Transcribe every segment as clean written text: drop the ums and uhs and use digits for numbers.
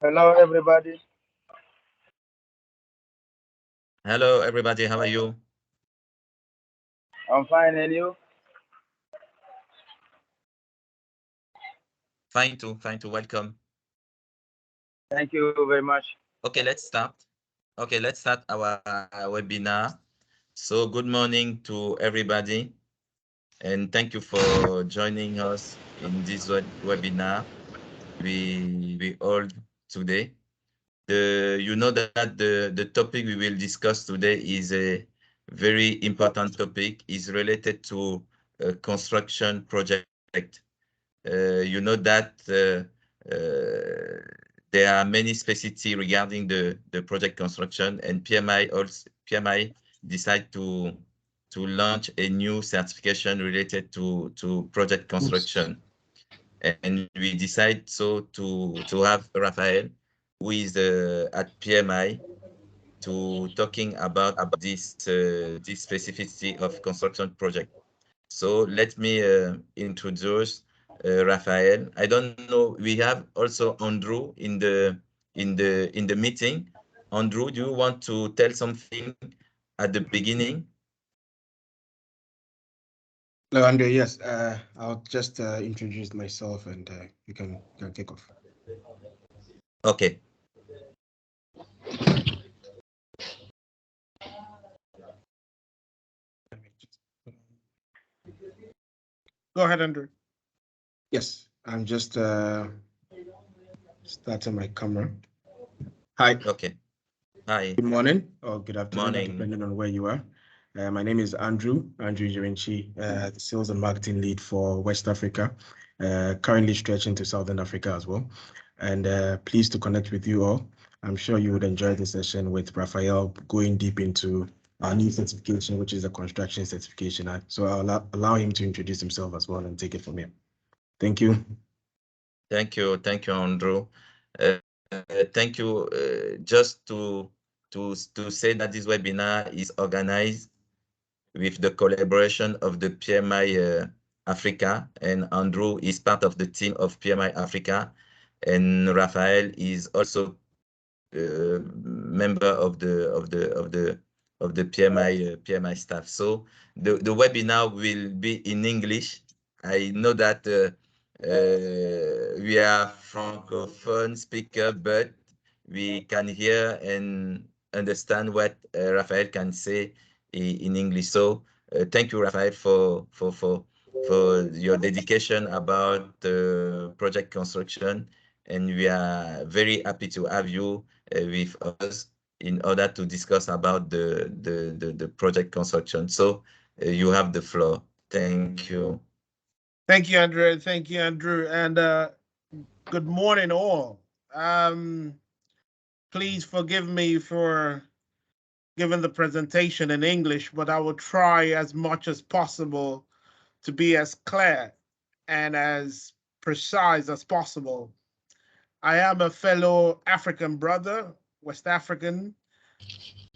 Hello, everybody. Hello, everybody. How are you? I'm fine, and you? Fine too. Fine too. Welcome. Thank you very much. Okay, let's start. Okay, let's start our webinar. So, good morning to everybody, and thank you for joining us in this webinar we hold today. You know that the topic we will discuss today is a very important topic. Is related to a construction project. You know that there are many specificities regarding the project construction, and PMI decide to launch a new certification related to project construction. And we decide to have Rafael, who is at PMI, to talking about this specificity of construction project. So let me introduce Rafael. I don't know. We have also Andrew in the meeting. Andrew, do you want to tell something at the beginning? Hello, Andre. Yes, I'll just introduce myself and you can kick off. Okay. Go ahead, Andrew. Yes, I'm just starting my camera. Hi. Okay. Hi. Good morning or good afternoon, Morning. depending on where you are. My name is Andrew Jirinchi, the Sales and Marketing Lead for West Africa, currently stretching to Southern Africa as well. And pleased to connect with you all. I'm sure you would enjoy the session with Raphael going deep into our new certification, which is a construction certification. So I'll allow him to introduce himself as well and take it from here. Thank you. Thank you, Andrew. Thank you. Just to say that this webinar is organized with the collaboration of the PMI Africa, and Andrew is part of the team of PMI Africa, and Rafael is also member of the PMI staff. So the webinar will be in English. I know that we are francophone speaker, but we can hear and understand what Rafael can say in English. So thank you, Rafael, for your dedication about project construction, and we are very happy to have you with us in order to discuss about the project construction. So you have the floor. Thank you. Thank you, Andrew. Thank you, Andrew. And good morning, all. Please forgive me for giving the presentation in English, but I will try as much as possible to be as clear and as precise as possible. I am a fellow African brother, West African.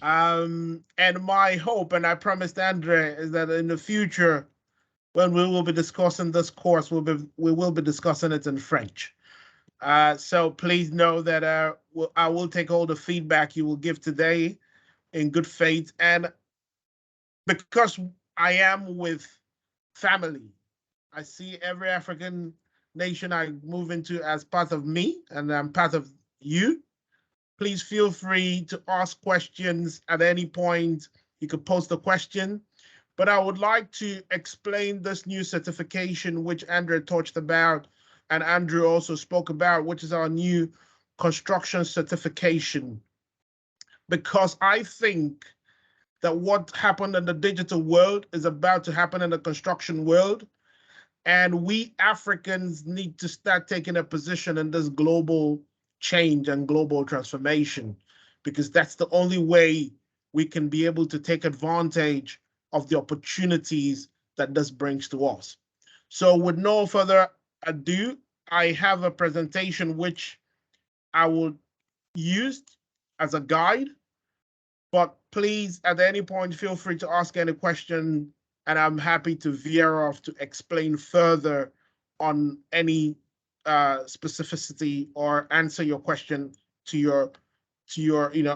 And my hope, and I promised Andre, is that in the future, when we will be discussing this course, we will be discussing it in French. So please know that I will take all the feedback you will give today in good faith. And because I am with family, I see every African nation I move into as part of me, and I'm part of you. Please feel free to ask questions at any point. You could post a question. But I would like to explain this new certification, which Andrew touched about, and Andrew also spoke about, which is our new construction certification. Because I think that what happened in the digital world is about to happen in the construction world. And we Africans need to start taking a position in this global change and global transformation, because that's the only way we can be able to take advantage of the opportunities that this brings to us. So with no further ado, I have a presentation which I will use as a guide, but please at any point feel free to ask any question, and I'm happy to veer off to explain further on any specificity or answer your question to your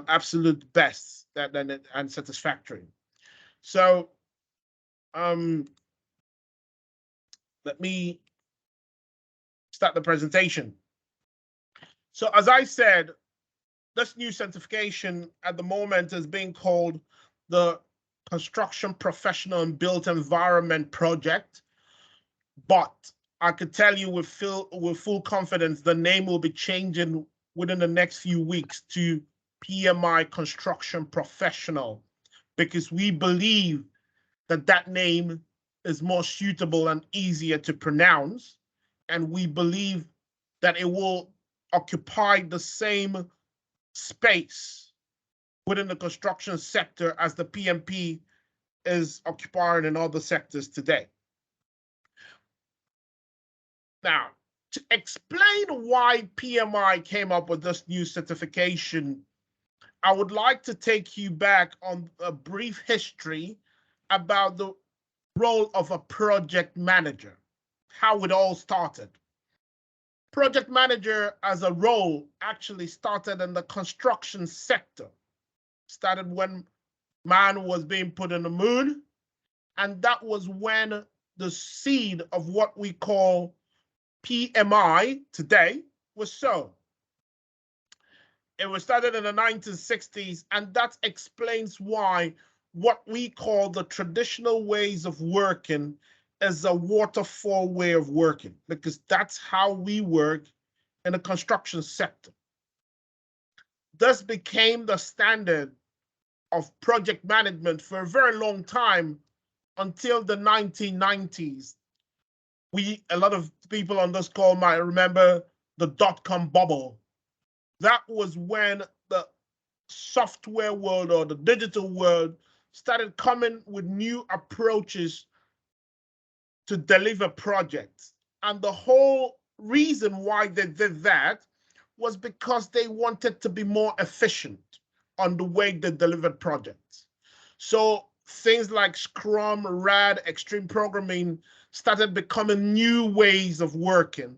absolute best and satisfactory. So let me start the presentation. So as I said, this new certification at the moment is being called the Construction Professional and Built Environment Project, but I could tell you with full confidence the name will be changing within the next few weeks to PMI Construction Professional, because we believe that that name is more suitable and easier to pronounce, and we believe that it will occupy the same space within the construction sector as the PMP is occupying in other sectors today. Now, to explain why PMI came up with this new certification, I would like to take you back on a brief history about the role of a project manager, how it all started. Project manager as a role actually started in the construction sector. Started when man was being put in the moon, and that was when the seed of what we call PMI today was sown. It was started in the 1960s, and that explains why what we call the traditional ways of working is a waterfall way of working, because that's how we work in the construction sector. This became the standard of project management for a very long time until the 1990s. A lot of people on this call might remember the dot-com bubble. That was when the software world or the digital world started coming with new approaches to deliver projects. And the whole reason why they did that was because they wanted to be more efficient on the way they delivered projects. So things like Scrum, RAD, extreme programming started becoming new ways of working.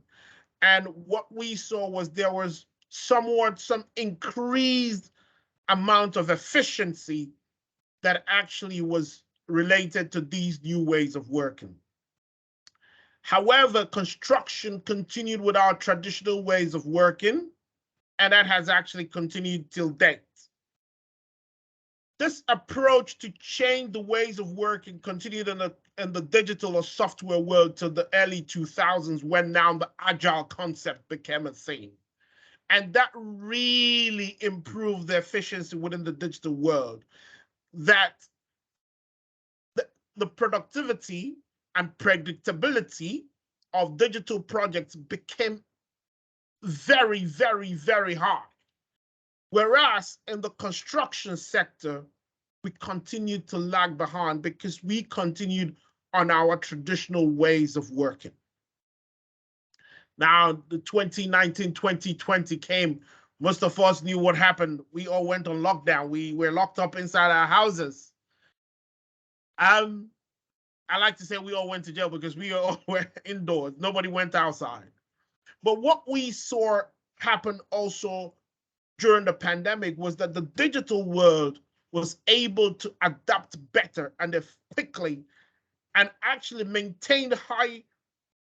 And what we saw was there was some increased amount of efficiency that actually was related to these new ways of working. However, construction continued with our traditional ways of working, and that has actually continued till date. This approach to change the ways of working continued in the digital or software world till the early 2000s, when now the agile concept became a thing. And that really improved the efficiency within the digital world, that the productivity and predictability of digital projects became very, very, very high. Whereas in the construction sector, we continued to lag behind because we continued on our traditional ways of working. Now, the 2019-2020 came. Most of us knew what happened. We all went on lockdown. We were locked up inside our houses. I like to say we all went to jail because we all were indoors. Nobody went outside. But what we saw happen also during the pandemic was that the digital world was able to adapt better and quickly and actually maintain high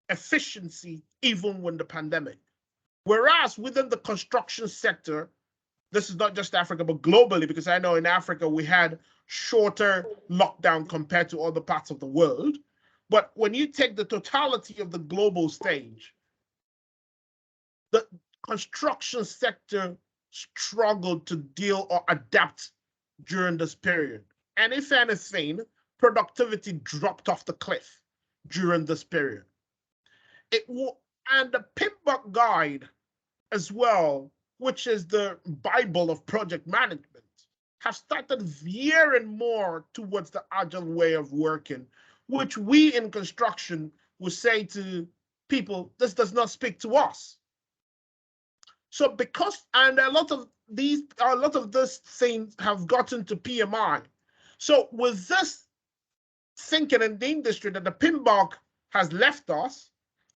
efficiency even when the pandemic. Whereas within the construction sector, this is not just Africa, but globally, because I know in Africa we had shorter lockdown compared to other parts of the world. But when you take the totality of the global stage, the construction sector struggled to deal or adapt during this period. And if anything, productivity dropped off the cliff during this period. And the PMBOK guide as well, which is the Bible of project management, have started veering more towards the agile way of working, which we in construction will say to people, this does not speak to us. So because, and a lot of these things have gotten to PMI. So with this thinking in the industry that the PMBOK has left us,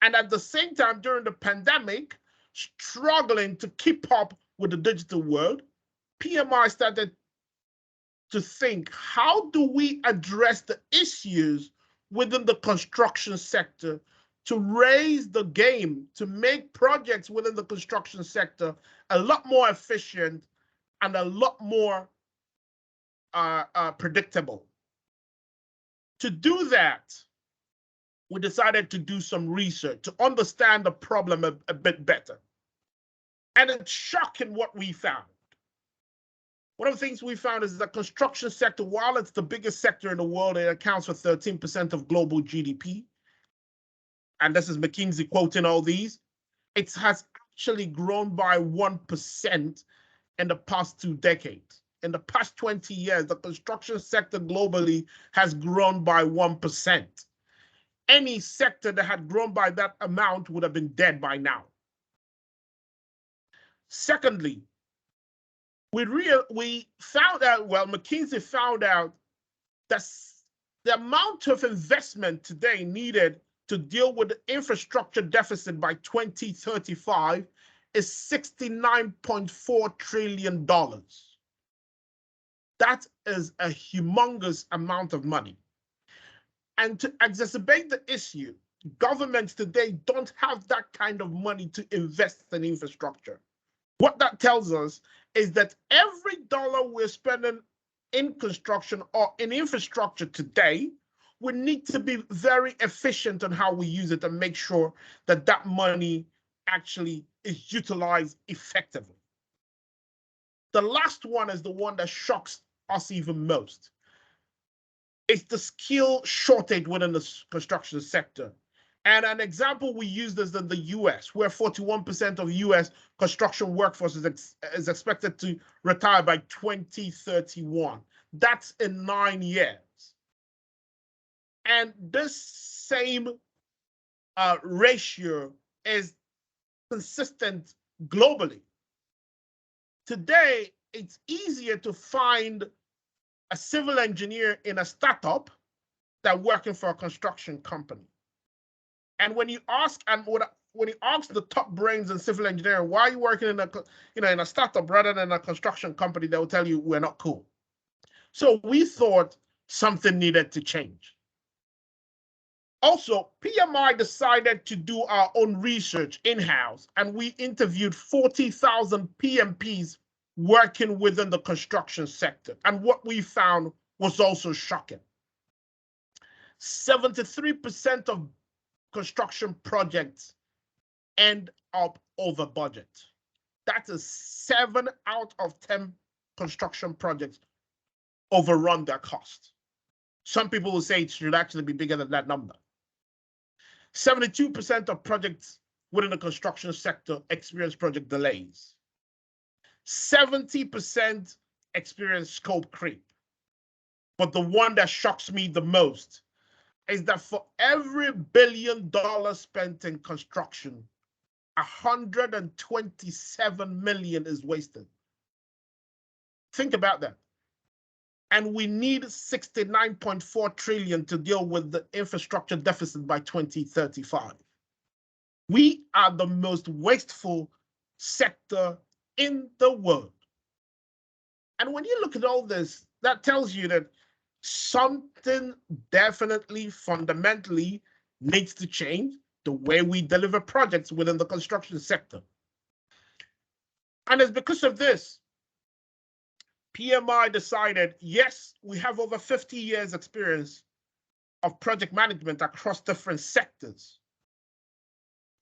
And at the same time, during the pandemic, struggling to keep up with the digital world, PMI started to think, how do we address the issues within the construction sector to raise the game, to make projects within the construction sector a lot more efficient and a lot more predictable? To do that, we decided to do some research to understand the problem a bit better. And it's shocking what we found. One of the things we found is the construction sector, while it's the biggest sector in the world, it accounts for 13% of global GDP. And this is McKinsey quoting all these. It has actually grown by 1% in the past 2 decades. In the past 20 years, the construction sector globally has grown by 1%. Any sector that had grown by that amount would have been dead by now. Secondly, we found out, well, McKinsey found out that the amount of investment today needed to deal with the infrastructure deficit by 2035 is $69.4 trillion. That is a humongous amount of money. And to exacerbate the issue, governments today don't have that kind of money to invest in infrastructure. What that tells us is that every dollar we're spending in construction or in infrastructure today, we need to be very efficient on how we use it and make sure that that money actually is utilized effectively. The last one is the one that shocks us even most. It's the skill shortage within the construction sector. And an example we used is in the US, where 41% of US construction workforce is expected to retire by 2031. That's in 9 years. And this same ratio is consistent globally. Today, it's easier to find a civil engineer in a startup than working for a construction company. And when you ask, when you ask the top brains in civil engineering, why are you working in a startup rather than a construction company, they will tell you we're not cool. So we thought something needed to change. Also, PMI decided to do our own research in-house, and we interviewed 40,000 PMPs working within the construction sector. And what we found was also shocking. 73% of construction projects end up over budget. That is 7 out of 10 construction projects overrun their cost. Some people will say it should actually be bigger than that number. 72% of projects within the construction sector experience project delays. 70% experience scope creep. But the one that shocks me the most is that for every $1 billion spent in construction, 127 million is wasted. Think about that. And we need 69.4 trillion to deal with the infrastructure deficit by 2035. We are the most wasteful sector in the world. And when you look at all this, that tells you that something definitely fundamentally needs to change the way we deliver projects within the construction sector. And it's because of this, PMI decided, yes, we have over 50 years experience of project management across different sectors.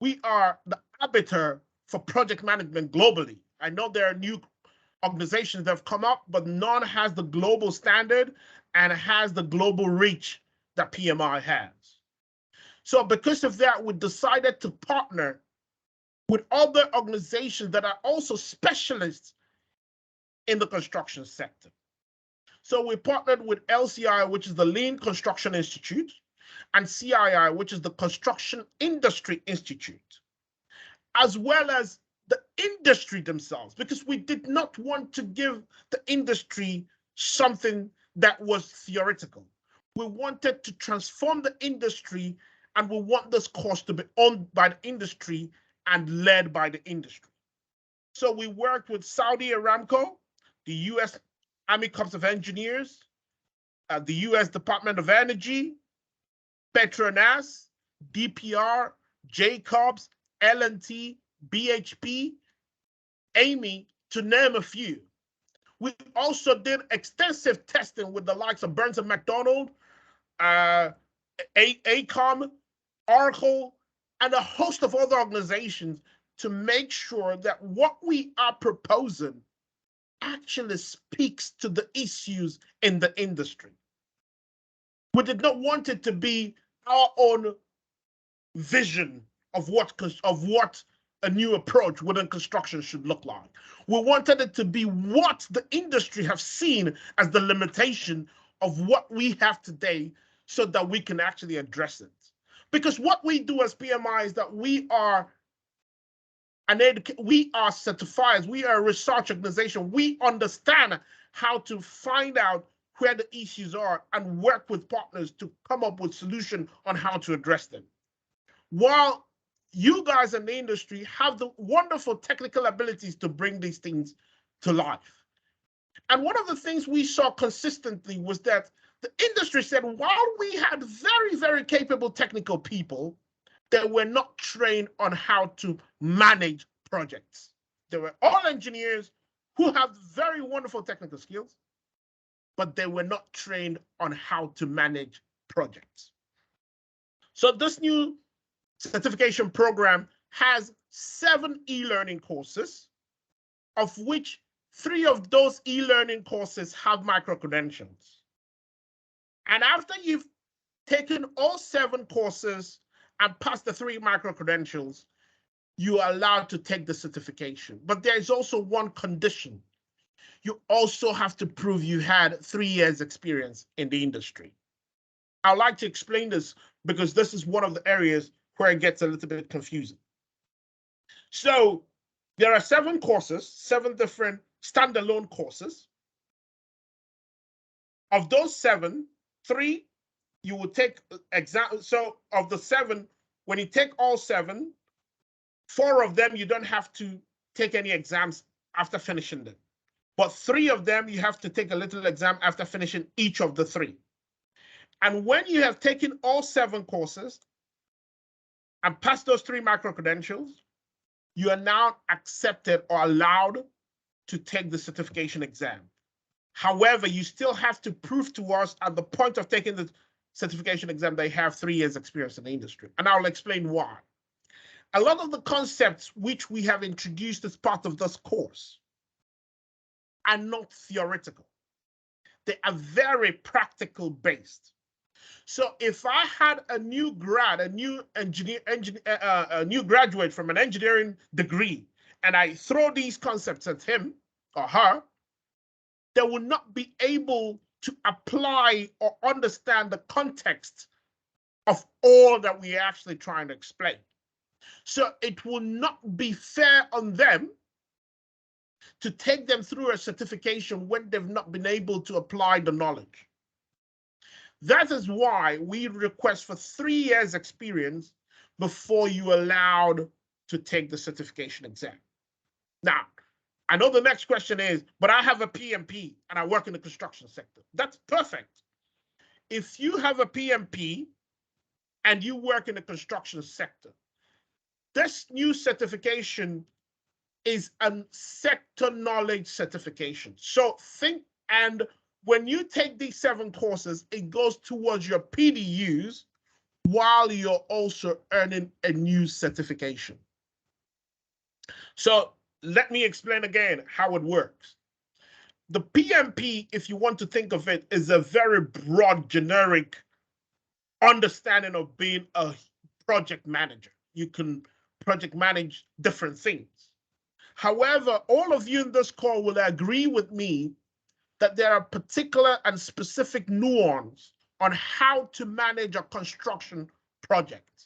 We are the arbiter for project management globally. I know there are new organizations that have come up, but none has the global standard and has the global reach that PMI has. So because of that, we decided to partner with other organizations that are also specialists in the construction sector. So we partnered with LCI, which is the Lean Construction Institute, and CII, which is the Construction Industry Institute, as well as the industry themselves, because we did not want to give the industry something that was theoretical. We wanted to transform the industry and we want this course to be owned by the industry and led by the industry. So we worked with Saudi Aramco, the U.S. Army Corps of Engineers, the U.S. Department of Energy, Petronas, DPR, Jacobs, L&T, BHP, Amy, to name a few. We also did extensive testing with the likes of Burns & McDonnell, ACOM, Oracle, and a host of other organizations to make sure that what we are proposing actually speaks to the issues in the industry. We did not want it to be our own vision of what a new approach within construction should look like. We wanted it to be what the industry have seen as the limitation of what we have today so that we can actually address it. Because what we do as PMI is that we are certifiers, we are a research organization. We understand how to find out where the issues are and work with partners to come up with solutions on how to address them. While you guys in the industry have the wonderful technical abilities to bring these things to life. And one of the things we saw consistently was that the industry said, while we had very, very capable technical people, they were not trained on how to manage projects. They were all engineers who have very wonderful technical skills, but they were not trained on how to manage projects. So this new certification program has 7 e-learning courses, of which 3 of those e-learning courses have micro-credentials. And after you've taken all 7 courses and passed the 3 micro-credentials, you are allowed to take the certification. But there is also one condition. You also have to prove you had 3 years experience in the industry. I'd like to explain this because this is one of the areas where it gets a little bit confusing. So there are 7 courses, 7 different standalone courses. Of those 7, 3 you will take exam. So of the 7, when you take all 7, 4 of them you don't have to take any exams after finishing them. But 3 of them you have to take a little exam after finishing each of the 3. And when you have taken all 7 courses and passed those 3 micro-credentials, you are now accepted or allowed to take the certification exam. However, you still have to prove to us at the point of taking the certification exam that you have 3 years experience in the industry. And I'll explain why. A lot of the concepts which we have introduced as part of this course are not theoretical. They are very practical based. So if I had a new grad, a new graduate from an engineering degree, and I throw these concepts at him or her, they will not be able to apply or understand the context of all that we're actually trying to explain. So it will not be fair on them to take them through a certification when they've not been able to apply the knowledge. That is why we request for 3 years experience before you're allowed to take the certification exam. Now, I know the next question is, but I have a PMP and I work in the construction sector. That's perfect. If you have a PMP and you work in the construction sector, this new certification is a sector knowledge certification. So think, and when you take these 7 courses, it goes towards your PDUs while you're also earning a new certification. So let me explain again how it works. The PMP, if you want to think of it, is a very broad, generic understanding of being a project manager. You can project manage different things. However, all of you in this call will agree with me that there are particular and specific nuances on how to manage a construction project.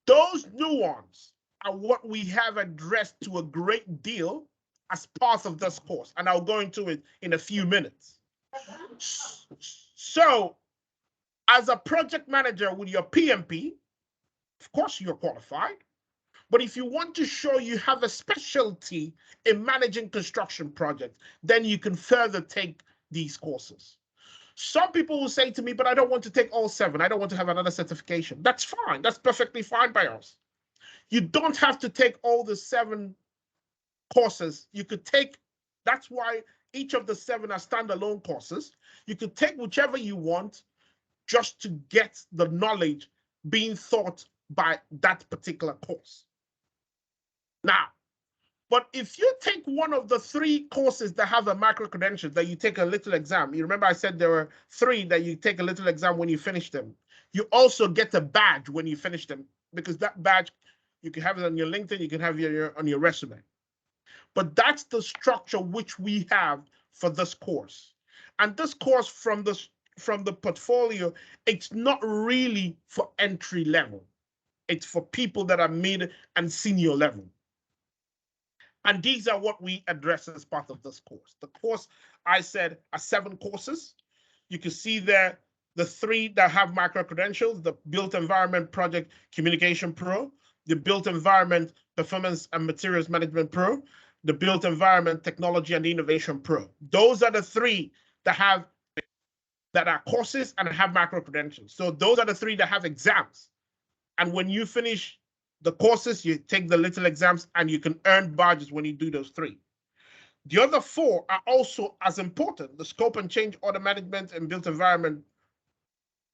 Those nuances are what we have addressed to a great deal as part of this course, and I'll go into it in a few minutes. So As a project manager with your PMP, of course you're qualified. But if you want to show you have a specialty in managing construction projects, then you can further take these courses. Some people will say to me, but I don't want to take all 7. I don't want to have another certification. That's fine. That's perfectly fine by us. You don't have to take all the 7 courses. You could take, that's why each of the 7 are standalone courses. You could take whichever you want just to get the knowledge being taught by that particular course. Now, but if you take one of the 3 courses that have a micro credentials that you take a little exam, you remember I said there were 3 that you take a little exam when you finish them. You also get a badge when you finish them, because that badge, you can have it on your LinkedIn, you can have it on your resume. But that's the structure which we have for this course. And this course from the portfolio, it's not really for entry level. It's for people that are mid and senior level. And these are what we address as part of this course. The course, I said, are 7 courses. You can see there the 3 that have micro credentials: the Built Environment Project Communication Pro, the Built Environment Performance and Materials Management Pro, the Built Environment Technology and Innovation Pro. Those are the 3 that are courses and have micro credentials. So those are the 3 that have exams. And when you finish the courses, you take the little exams and you can earn badges when you do those 3. The other 4 are also as important: the Scope and Change Order Management and Built Environment,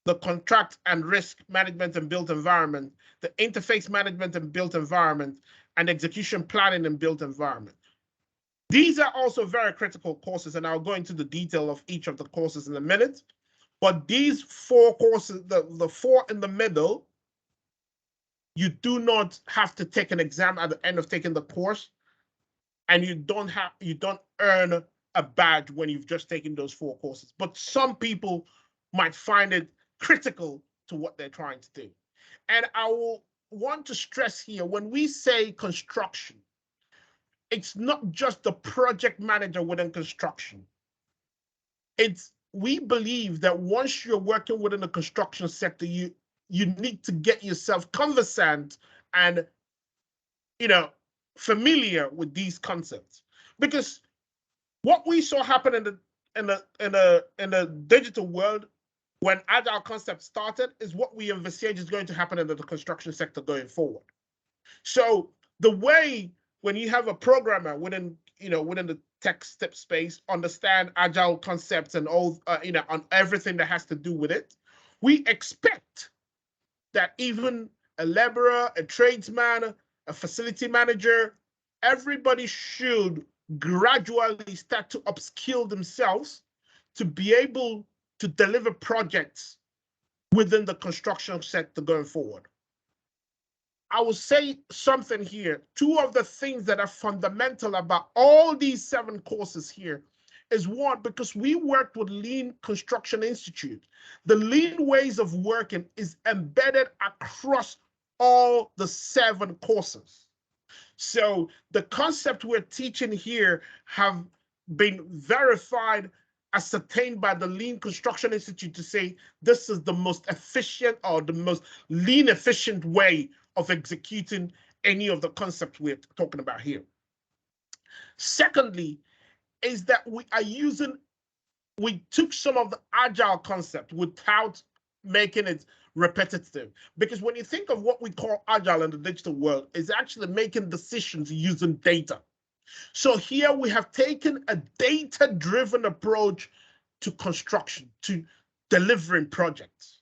the Contract and Risk Management and Built Environment, the Interface Management and Built Environment, and Execution Planning and Built Environment. These are also very critical courses, and I'll go into the detail of each of the courses in a minute. But these 4 courses, the 4 in the middle, you do not have to take an exam at the end of taking the course, and you don't earn a badge when you've just taken those 4 courses. But some people might find it critical to what they're trying to do. And I will want to stress here, when we say construction, it's not just the project manager within construction. We believe that once you're working within the construction sector, you need to get yourself conversant and, familiar with these concepts. Because what we saw happen in the digital world when Agile concepts started is what we envisage is going to happen in the construction sector going forward. So the way, when you have a programmer within the tech step space, understand Agile concepts and all, on everything that has to do with it, we expect that even a laborer, a tradesman, a facility manager, everybody should gradually start to upskill themselves to be able to deliver projects within the construction sector going forward. I will say something here. 2 of the things that are fundamental about all these 7 courses here is, 1, because we worked with Lean Construction Institute. The Lean ways of working is embedded across all the 7 courses. So the concept we're teaching here have been verified, ascertained by the Lean Construction Institute to say this is the most efficient or the most lean efficient way of executing any of the concepts we're talking about here. Secondly, is that we took some of the Agile concept without making it repetitive. Because when you think of what we call Agile in the digital world, it's actually making decisions using data. So here we have taken a data-driven approach to construction, to delivering projects.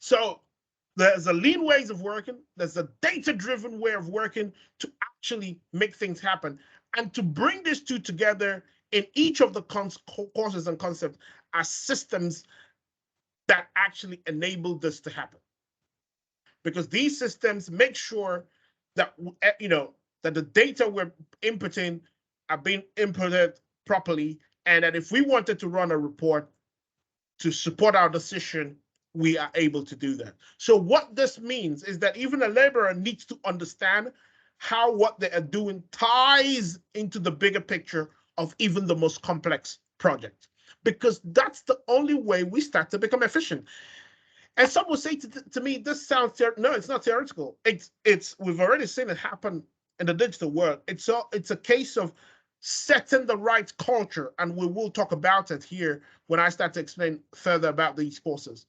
So there's a lean ways of working, there's a data-driven way of working to actually make things happen. And to bring these 2 together in each of the courses and concepts are systems that actually enable this to happen. Because these systems make sure that, that the data we're inputting are being inputted properly, and that if we wanted to run a report to support our decision, we are able to do that. So what this means is that even a laborer needs to understand how what they are doing ties into the bigger picture of even the most complex project. because that's the only way we start to become efficient. And some will say to me, this sounds, no, it's not theoretical. We've already seen it happen in the digital world. It's a case of setting the right culture, and we will talk about it here when I start to explain further about these courses.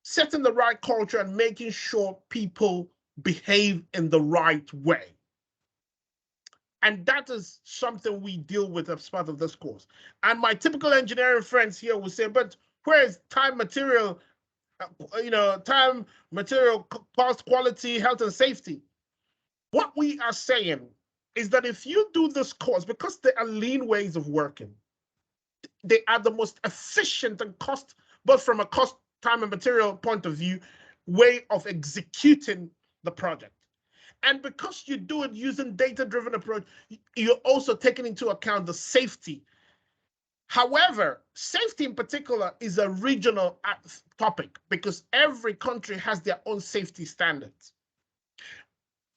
Setting the right culture and making sure people behave in the right way. And that is something we deal with as part of this course. And my typical engineering friends here will say, but where is time, material, time, material, cost, quality, health, and safety? What we are saying is that if you do this course, because there are lean ways of working, they are the most efficient and cost, both from a cost, time, and material point of view, way of executing the project. And because you do it using data-driven approach, you're also taking into account the safety. However, safety in particular is a regional topic because every country has their own safety standards.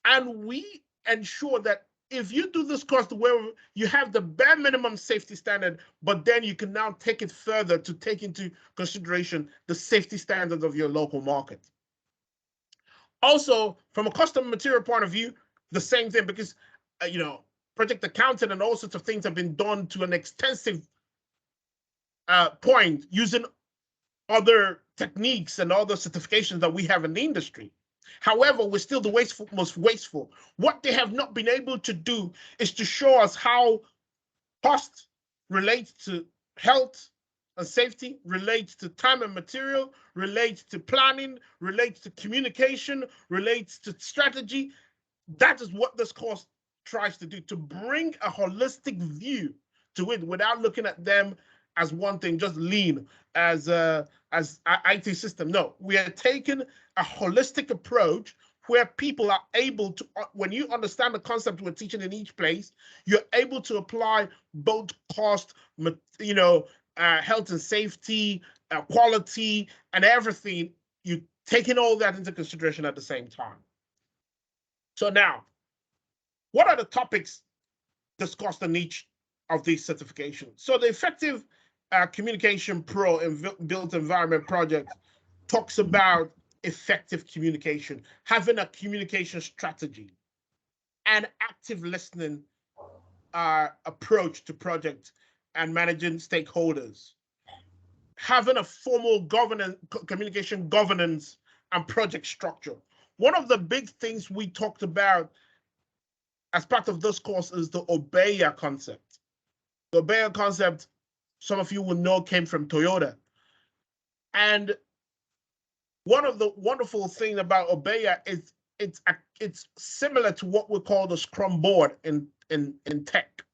And we ensure that if you do this course where you have the bare minimum safety standard, but then you can now take it further to take into consideration the safety standards of your local market. Also, from a custom material point of view, the same thing, because project accounting and all sorts of things have been done to an extensive point using other techniques and other certifications that we have in the industry. However, we're still the most wasteful. What they have not been able to do is to show us how cost relates to health and safety, relates to time and material, relates to planning, relates to communication, relates to strategy. That is what this course tries to do, to bring a holistic view to it without looking at them as one thing, just lean as IT system. No, we are taking a holistic approach where people are able to, when you understand the concept we're teaching in each place, you're able to apply both cost, health and safety, quality, and everything. You're taking all that into consideration at the same time. So now, what are the topics discussed in each of these certifications? So the Effective Communication Pro in Built Environment project talks about effective communication, having a communication strategy, and active listening approach to project and managing stakeholders, having a formal communication governance and project structure. One of the big things we talked about as part of this course is the OBEA concept. The OBEA concept, some of you will know, came from Toyota. And one of the wonderful things about OBEA is it's similar to what we call the Scrum board in tech.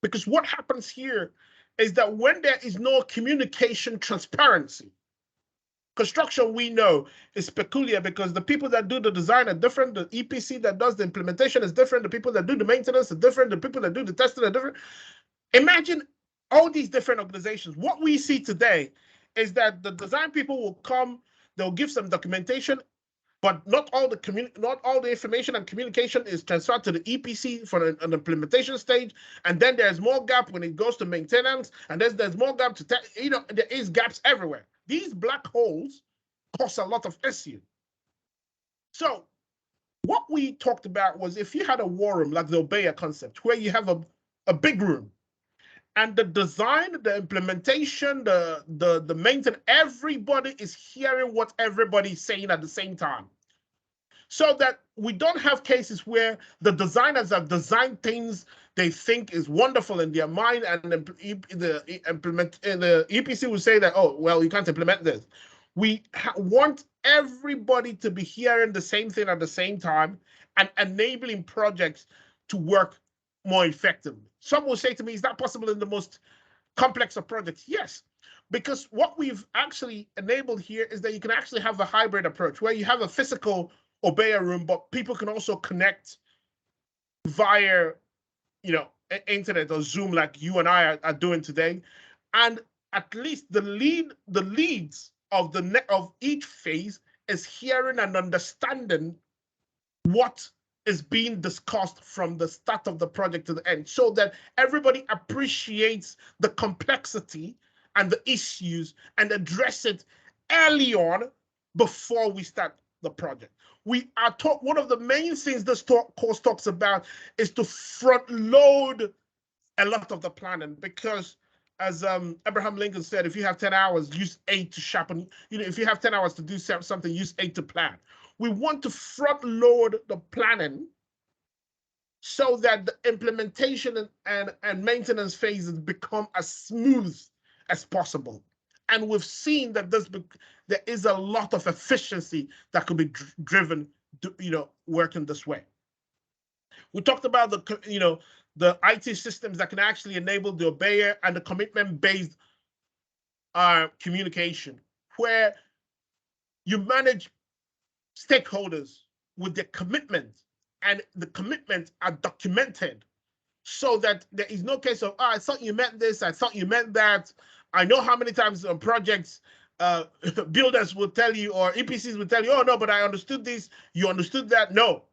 Because what happens here is that when there is no communication transparency, construction, we know, is peculiar because the people that do the design are different. The EPC that does the implementation is different. The people that do the maintenance are different. The people that do the testing are different. Imagine all these different organizations. What we see today is that the design people will come, they'll give some documentation, but not all the information and communication is transferred to the EPC for an implementation stage. And then there's more gap when it goes to maintenance, and there's more gap to there is gaps everywhere. These black holes cause a lot of issue. So what we talked about was if you had a war room like the OBEA concept, where you have a big room, and the design, the implementation, the maintenance, everybody is hearing what everybody's saying at the same time. So that we don't have cases where the designers have designed things they think is wonderful in their mind, and the EPC will say that, oh, well, you can't implement this. We want everybody to be hearing the same thing at the same time and enabling projects to work more effectively. Some will say to me, is that possible in the most complex of projects? Yes, because what we've actually enabled here is that you can actually have a hybrid approach where you have a physical OBEA room, but people can also connect via, internet or Zoom like you and I are doing today. And at least the leads of each phase is hearing and understanding what is being discussed from the start of the project to the end, so that everybody appreciates the complexity and the issues and address it early on before we start the project. We are taught one of the main things this course talks about is to front load a lot of the planning, because as Abraham Lincoln said, if you have 10 hours, use 8 to sharpen. If you have 10 hours to do something, use 8 to plan. We want to front load the planning so that the implementation and maintenance phases become as smooth as possible. And we've seen that there is a lot of efficiency that could be driven, working this way. We talked about the IT systems that can actually enable the obeyer and the commitment-based communication, where you manage stakeholders with their commitment, and the commitments are documented so that there is no case of, I thought you meant this, I thought you meant that. I know how many times on projects, builders will tell you, or EPCs will tell you, oh no, but I understood this, you understood that. No,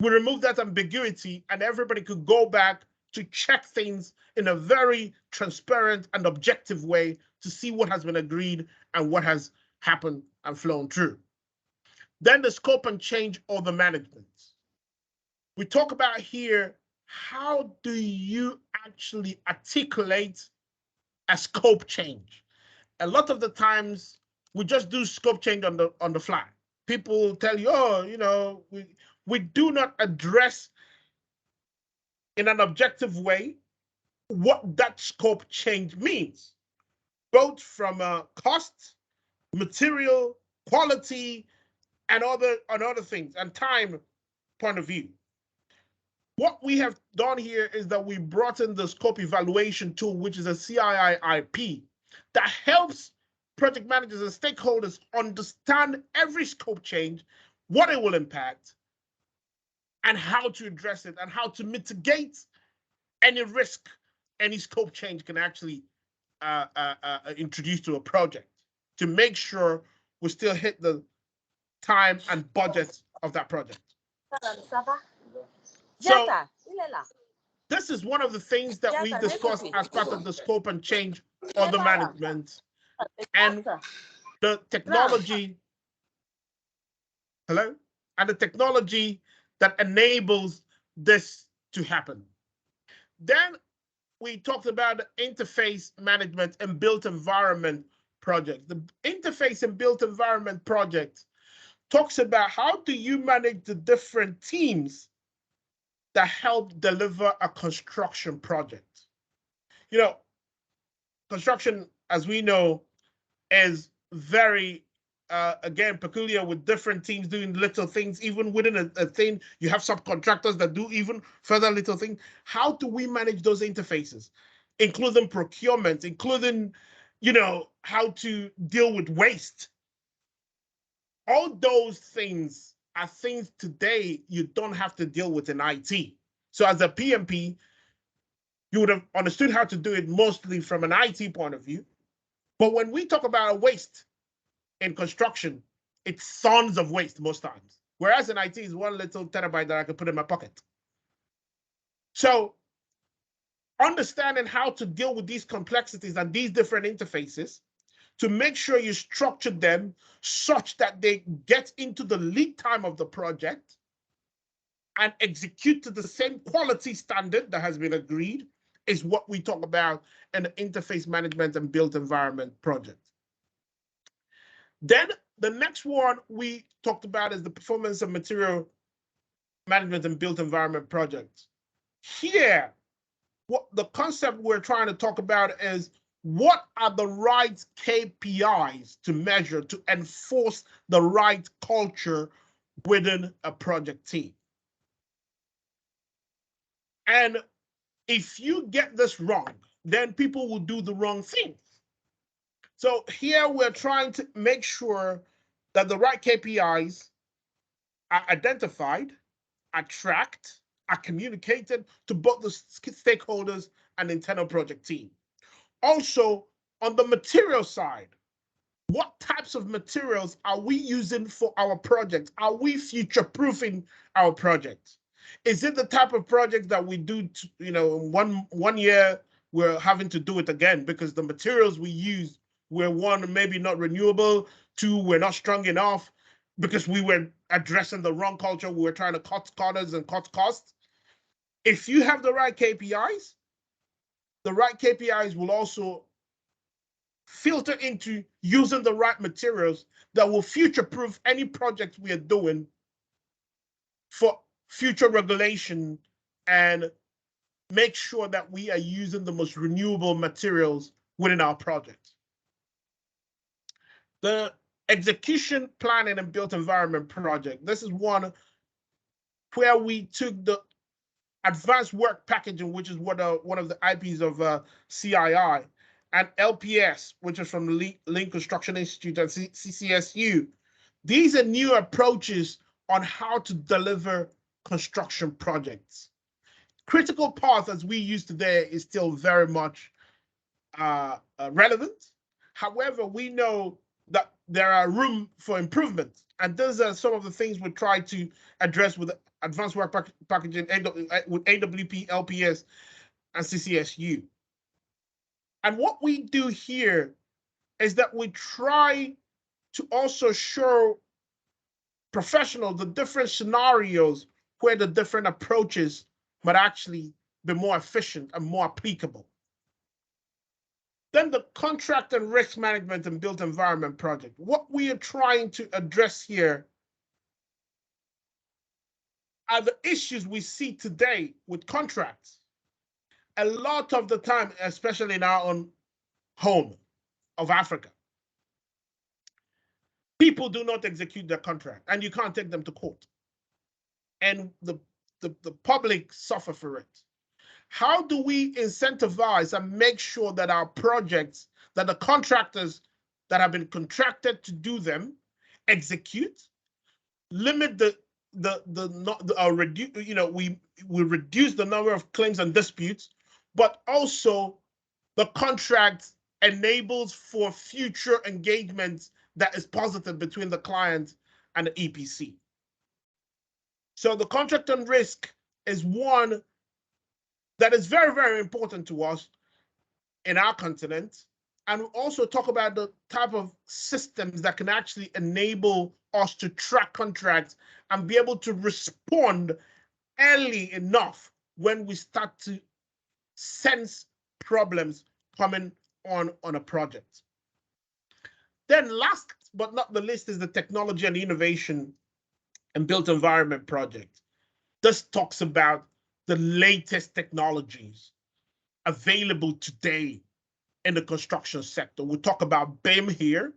we remove that ambiguity, and everybody could go back to check things in a very transparent and objective way to see what has been agreed and what has happened and flown through. Then the scope and change or the management. We talk about here, how do you actually articulate a scope change? A lot of the times we just do scope change on the fly. People tell you, oh, we do not address in an objective way what that scope change means, both from a cost, material, quality, and other things, and time point of view. What we have done here is that we brought in the scope evaluation tool, which is a CII-IP, that helps project managers and stakeholders understand every scope change, what it will impact, and how to address it, and how to mitigate any risk any scope change can actually introduce to a project, to make sure we still hit the time and budget of that project. So this is one of the things that we discussed as part of the scope and change or the management, and the technology, and the technology that enables this to happen. Then we talked about the interface management and built environment project. The interface and built environment project talks about how do you manage the different teams that help deliver a construction project. Construction, as we know, is very, again, peculiar, with different teams doing little things. Even within a thing, you have subcontractors that do even further little things. How do we manage those interfaces, including procurement, including, how to deal with waste? All those things are things today you don't have to deal with in IT. So as a PMP, you would have understood how to do it mostly from an IT point of view. But when we talk about waste in construction, it's tons of waste most times. Whereas in IT is one little terabyte that I could put in my pocket. So understanding how to deal with these complexities and these different interfaces to make sure you structure them such that they get into the lead time of the project and execute to the same quality standard that has been agreed is what we talk about in the interface management and built environment project. Then the next one we talked about is the performance and material management and built environment project. Here, what the concept we're trying to talk about is, what are the right KPIs to measure to enforce the right culture within a project team? And if you get this wrong, then people will do the wrong things. So here we're trying to make sure that the right KPIs are identified, are tracked, are communicated to both the stakeholders and internal project team. Also, on the material side, what types of materials are we using for our project? Are we future-proofing our project? Is it the type of project that we do, 1 year we're having to do it again because the materials we used were, one, maybe not renewable, two, we're not strong enough because we were addressing the wrong culture. We were trying to cut corners and cut costs. If you have the right KPIs will also filter into using the right materials that will future-proof any project we are doing for future regulation and make sure that we are using the most renewable materials within our project. The execution planning and built environment project. This is one where we took the advanced work packaging, which is what one of the IPs of CII, and LPS, which is from the Lean Construction Institute and CCSU. These are new approaches on how to deliver construction projects. Critical path, as we use today, is still very much relevant. However, we know that there are room for improvement, and those are some of the things we try to address with advanced work packaging with AWP, LPS, and CCSU. And what we do here is that we try to also show professionals the different scenarios where the different approaches might actually be more efficient and more applicable. Then the contract and risk management and built environment project. What we are trying to address here are the issues we see today with contracts. A lot of the time, especially in our own home of Africa, people do not execute their contract and you can't take them to court. And the public suffer for it. How do we incentivize and make sure that our projects, that the contractors that have been contracted to do them execute, limit we reduce the number of claims and disputes, but also the contract enables for future engagement that is positive between the client and the EPC. So the contract and risk is one that is very, very important to us in our continent. And we also talk about the type of systems that can actually enable us to track contracts and be able to respond early enough when we start to sense problems coming on a project. Then last but not the least is the technology and innovation and built environment project. This talks about the latest technologies available today in the construction sector. We talk about BIM here,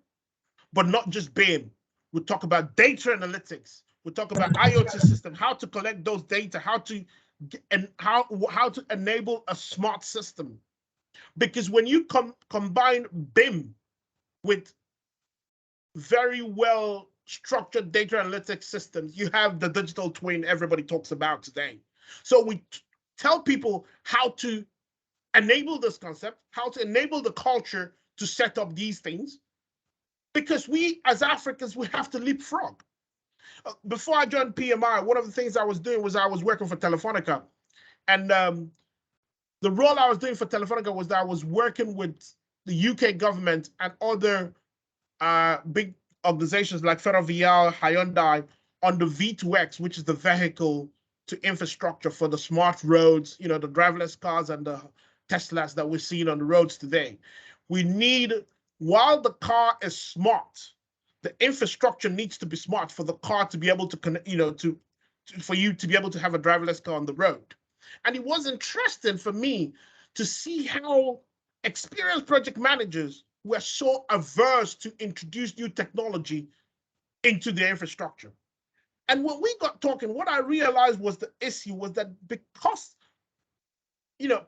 but not just BIM. We talk about data analytics. We talk about IoT system, how to collect those data, how to enable a smart system. Because when you combine BIM with very well structured data analytics systems, you have the digital twin everybody talks about today. So we tell people how to enable this concept, how to enable the culture to set up these things, because we as Africans, we have to leapfrog. Before I joined PMI, one of the things I was doing was I was working for Telefonica. And the role I was doing for Telefonica was that I was working with the UK government and other big organizations like Ferrovial, Hyundai on the V2X, which is the vehicle to infrastructure for the smart roads, the driverless cars and the Teslas that we're seeing on the roads today. We need, while the car is smart, the infrastructure needs to be smart for the car to be able to connect, for you to be able to have a driverless car on the road. And it was interesting for me to see how experienced project managers were so averse to introduce new technology into the infrastructure. And when we got talking, what I realized was the issue was that because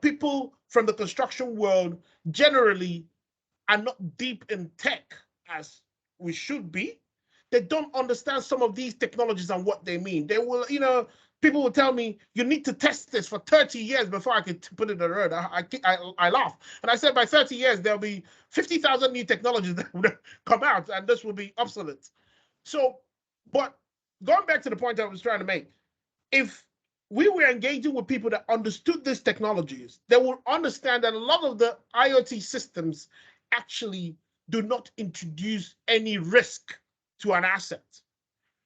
people from the construction world generally are not deep in tech as we should be, they don't understand some of these technologies and what they mean. They will, people will tell me, you need to test this for 30 years before I can put it on the road. I laugh. And I said, by 30 years, there'll be 50,000 new technologies that would come out, and this will be obsolete. So, but going back to the point I was trying to make, if we were engaging with people that understood these technologies. They will understand that a lot of the IoT systems actually do not introduce any risk to an asset.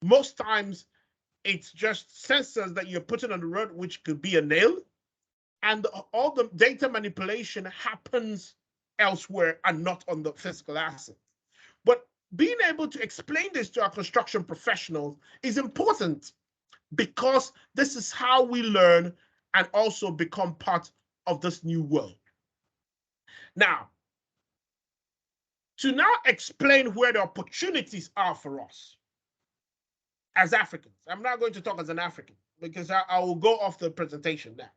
Most times, it's just sensors that you're putting on the road, which could be a nail, and all the data manipulation happens elsewhere and not on the physical asset. But being able to explain this to our construction professionals is important, because this is how we learn and also become part of this new world. Now, to now explain where the opportunities are for us as Africans. I'm not going to talk as an African because I will go off the presentation now.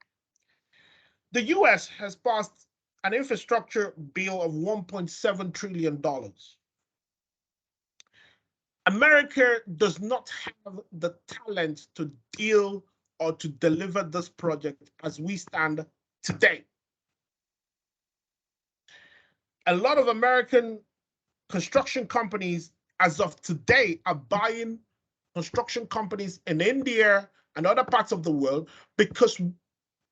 The US has passed an infrastructure bill of $1.7 trillion. America does not have the talent to deal or to deliver this project as we stand today. A lot of American construction companies, as of today, are buying construction companies in India and other parts of the world because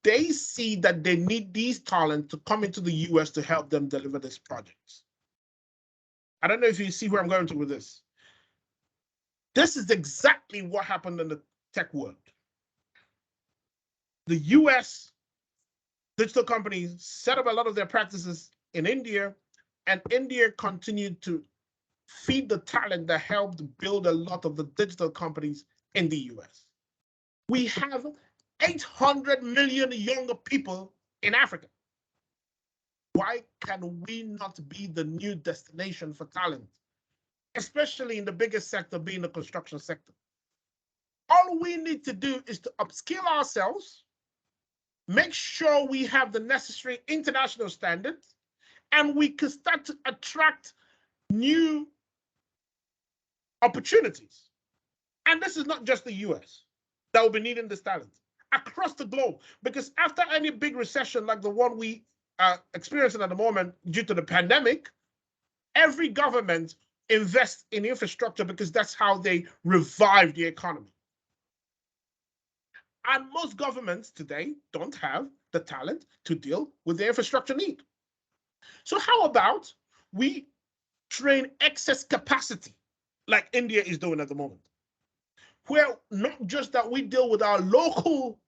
they see that they need these talents to come into the US to help them deliver these projects. I don't know if you see where I'm going to with this. This is exactly what happened in the tech world. The US digital companies set up a lot of their practices in India, and India continued to feed the talent that helped build a lot of the digital companies in the US. We have 800 million younger people in Africa. Why can we not be the new destination for talent, especially in the biggest sector being the construction sector? All we need to do is to upskill ourselves, make sure we have the necessary international standards, and we can start to attract new opportunities. And this is not just the US that will be needing this talent, across the globe. Because after any big recession like the one we are experiencing at the moment due to the pandemic, every government invests in infrastructure because that's how they revive the economy. And most governments today don't have the talent to deal with the infrastructure need. So how about we train excess capacity like India is doing at the moment, where not just that we deal with our local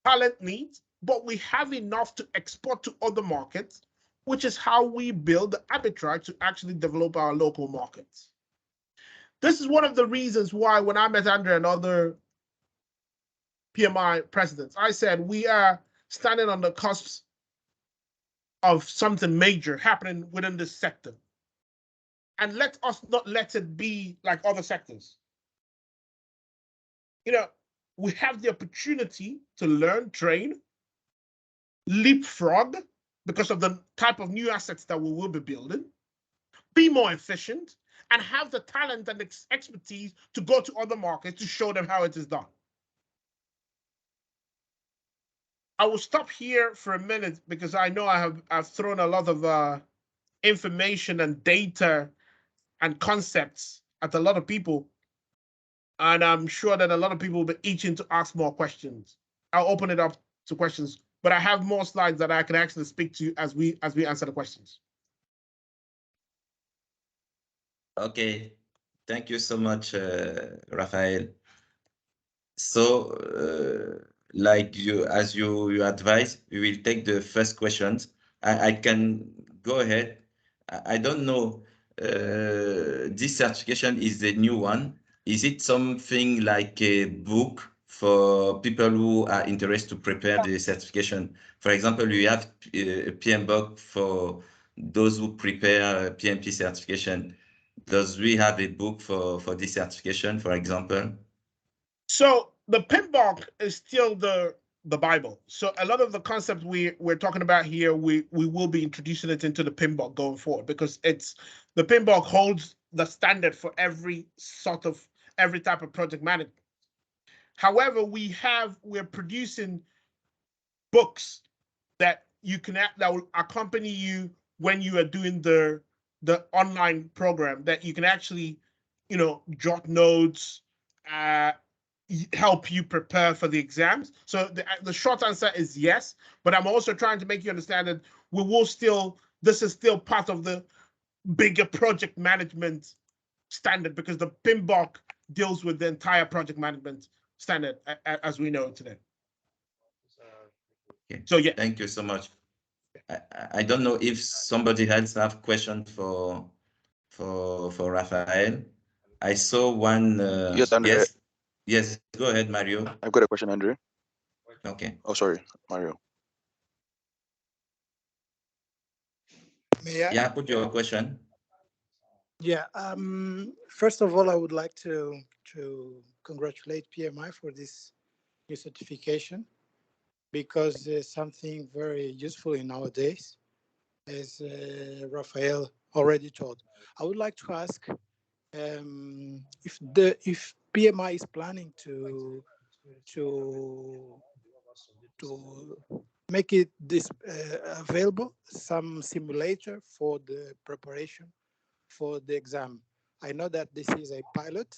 talent needs, but we have enough to export to other markets, which is how we build the arbitrage to actually develop our local markets. This is one of the reasons why when I met Andrea and other PMI presidents, I said we are standing on the cusp of something major happening within this sector. And let us not let it be like other sectors. You know, we have the opportunity to learn, train, leapfrog because of the type of new assets that we will be building, be more efficient, and have the talent and expertise to go to other markets to show them how it is done. I will stop here for a minute because I know I've thrown a lot of information and data and concepts at a lot of people, and I'm sure that a lot of people will be itching to ask more questions. I'll open it up to questions, but I have more slides that I can actually speak to as we answer the questions. Okay, thank you so much, Rafael. So, like as you advised, we will take the first questions. I can go ahead. I don't know. This certification is the new one. Is it something like a book for people who are interested to prepare the certification? For example, we have a PMBOK for those who prepare PMP certification. Does we have a book for this certification, for example? So the PMBOK is still the Bible. So a lot of the concepts we're talking about here, we will be introducing it into the PMBOK going forward, because it's the PMBOK holds the standard for every type of project management. However, we're producing books that will accompany you when you are doing the online program, that you can actually, jot notes, help you prepare for the exams? So the short answer is yes, but I'm also trying to make you understand that we will still, this is still part of the bigger project management standard, because the PMBOK deals with the entire project management standard as we know it today. Okay. So yeah. Thank you so much. I don't know if somebody else have question for Raphael. I saw one. Yes, Andrew. Yes. Go ahead, Mario. I've got a question, Andrew. Okay. Oh, sorry, Mario. May I? Yeah, put your question. Yeah. First of all, I would like to congratulate PMI for this new certification, because it's something very useful in nowadays, as Raphael already told. I would like to ask if PMI is planning to make it available, some simulator for the preparation for the exam. I know that this is a pilot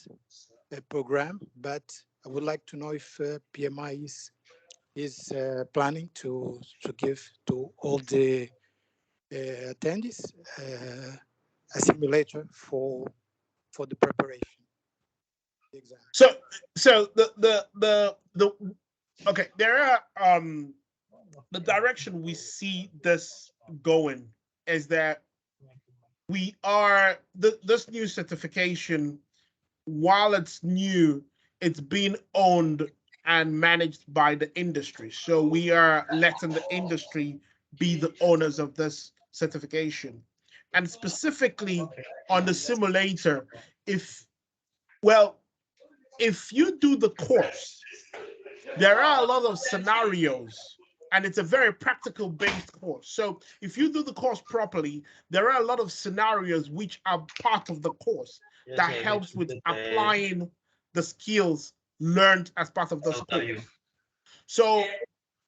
program, but I would like to know if PMI is planning to give to all the attendees a simulator for the preparation the exam. So okay, there are the direction we see this going is that we are this new certification, while it's new, it's being owned and managed by the industry. So we are letting the industry be the owners of this certification. And specifically on the simulator, if you do the course, there are a lot of scenarios, and it's a very practical based course. So if you do the course properly, there are a lot of scenarios which are part of the course that helps with applying the skills learned as part of this course. So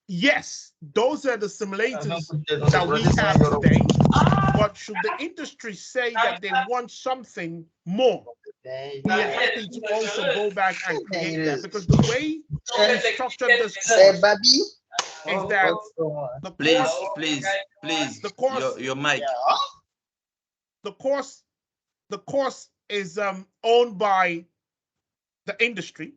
yes, those are the simulators that we have today, but should the industry say that they want something more, we are happy to also go back and create that, because the way we structured this course is that the please, the course, your mic. The course is owned by the industry.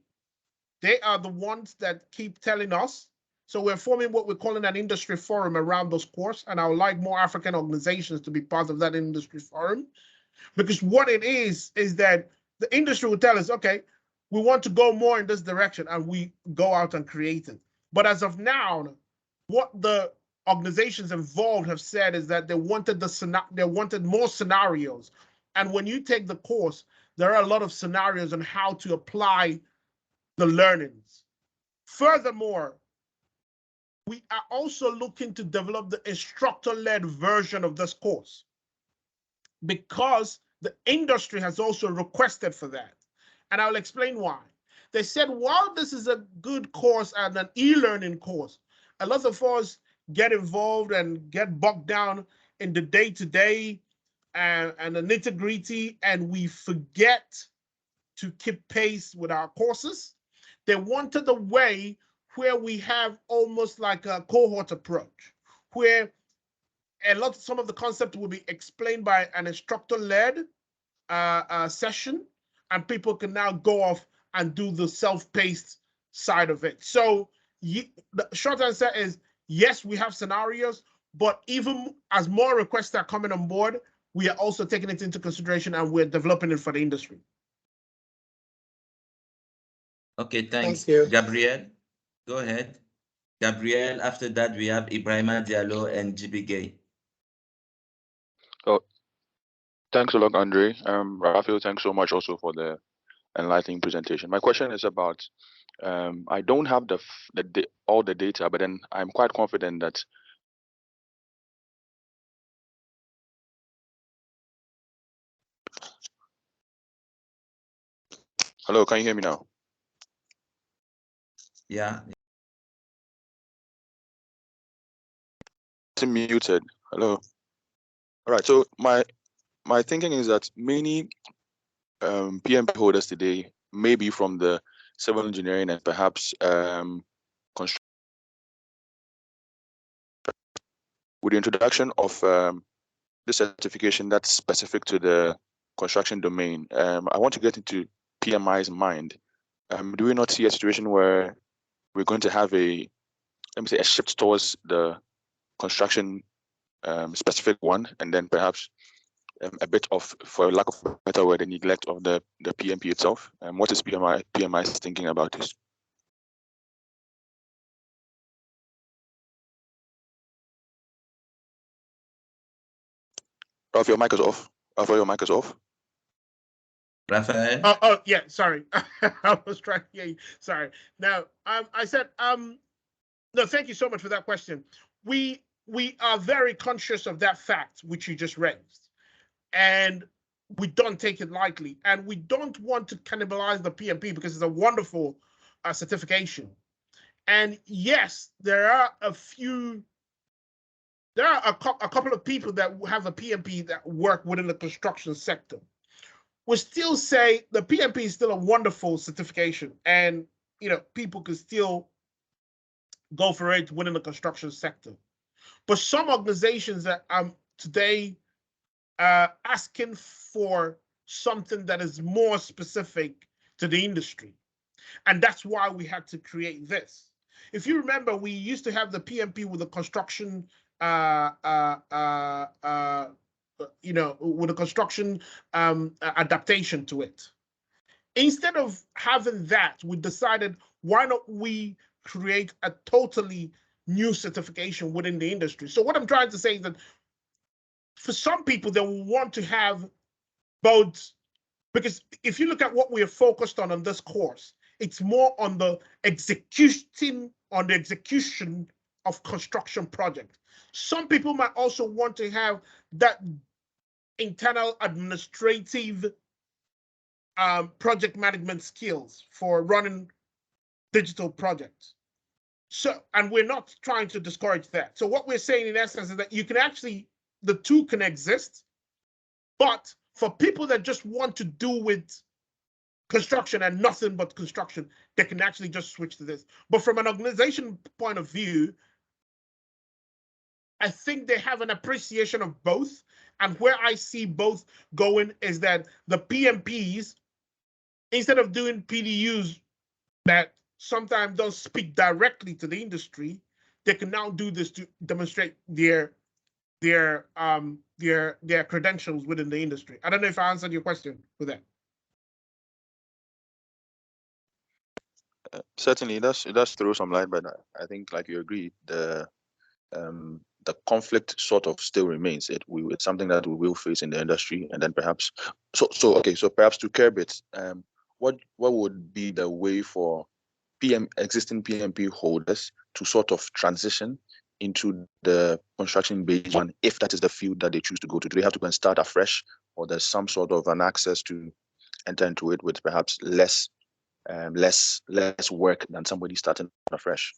They are the ones that keep telling us. So we're forming what we're calling an industry forum around this course, and I would like more African organizations to be part of that industry forum, because what it is that the industry will tell us, okay, we want to go more in this direction, and we go out and create it. But as of now, what the organizations involved have said is that they wanted more scenarios. And when you take the course, there are a lot of scenarios on how to apply the learnings. Furthermore, we are also looking to develop the instructor-led version of this course, because the industry has also requested for that. And I'll explain why. They said, while this is a good course and an e-learning course, a lot of us get involved and get bogged down in the day-to-day and the nitty-gritty, and we forget to keep pace with our courses. They wanted a way where we have almost like a cohort approach, where some of the concept will be explained by an instructor-led session, and people can now go off and do the self-paced side of it. So the short answer is yes, we have scenarios, but even as more requests are coming on board, we are also taking it into consideration, and we're developing it for the industry. Okay, thanks. Thank you. Gabriel, go ahead. Gabriel, after that, we have Ibrahima Diallo and GB Gay. Oh, thanks a lot, Andre. Raphael, thanks so much also for the enlightening presentation. My question is about, I don't have all the data, but then I'm quite confident that Hello, can you hear me now? Yeah. It's muted. Hello. All right. So my thinking is that many PMP holders today may be from the civil engineering, and perhaps construction. With the introduction of the certification that's specific to the construction domain, I want to get into PMI's mind. Do we not see a situation where we're going to have a shift towards the construction specific one, and then perhaps a bit of, for lack of a better word, the neglect of the PMP itself? What is PMI's thinking about this? Ralph, your mic is off. Ralph, your mic is off. Raphael? Oh, yeah, sorry. I was trying to hear you. Sorry. Now, I said, no, thank you so much for that question. We are very conscious of that fact, which you just raised, and we don't take it lightly, and we don't want to cannibalize the PMP because it's a wonderful certification. And yes, there are a couple of people that have a PMP that work within the construction sector. We still say the PMP is still a wonderful certification, and people can still go for it within the construction sector. But some organizations that today asking for something that is more specific to the industry, and that's why we had to create this. If you remember, we used to have the PMP with the construction with a construction adaptation to it. Instead of having that, we decided, why not we create a totally new certification within the industry? So what I'm trying to say is that for some people, they will want to have both, because if you look at what we are focused on this course, it's more on the execution of construction project. Some people might also want to have that internal administrative project management skills for running digital projects. So, and we're not trying to discourage that. So what we're saying in essence is that you can actually, the two can exist, but for people that just want to do with construction and nothing but construction, they can actually just switch to this. But from an organization point of view, I think they have an appreciation of both. And where I see both going is that the PMPs, instead of doing PDUs that sometimes don't speak directly to the industry, they can now do this to demonstrate their credentials within the industry. I don't know if I answered your question with that. Certainly, it does throw some light, but I think, like you agree, the conflict sort of still remains. It's something that we will face in the industry, and then perhaps so perhaps to curb it, what would be the way for existing PMP holders to sort of transition into the construction-based one, if that is the field that they choose to go to? Do they have to go and start afresh, or there's some sort of an access to enter into it with perhaps less work than somebody starting afresh?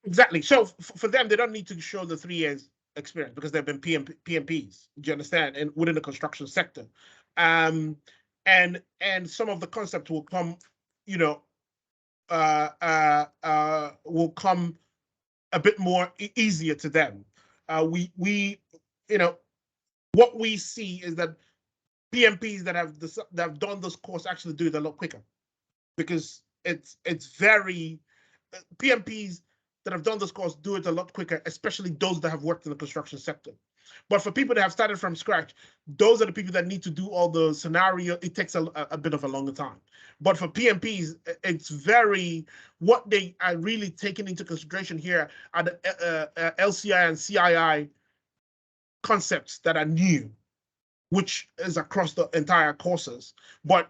Exactly. So for them, they don't need to show the 3 years experience because they've been PMPs. Do you understand? And within the construction sector, and some of the concepts will come, will come a bit more easier to them. What we see is that PMPs that have done this course actually do it a lot quicker, because it's very PMPs that have done this course do it a lot quicker, especially those that have worked in the construction sector. But for people that have started from scratch, those are the people that need to do all the scenario. It takes a bit of a longer time. But for PMPs, it's what they are really taking into consideration here are the LCI and CII concepts that are new, which is across the entire courses. But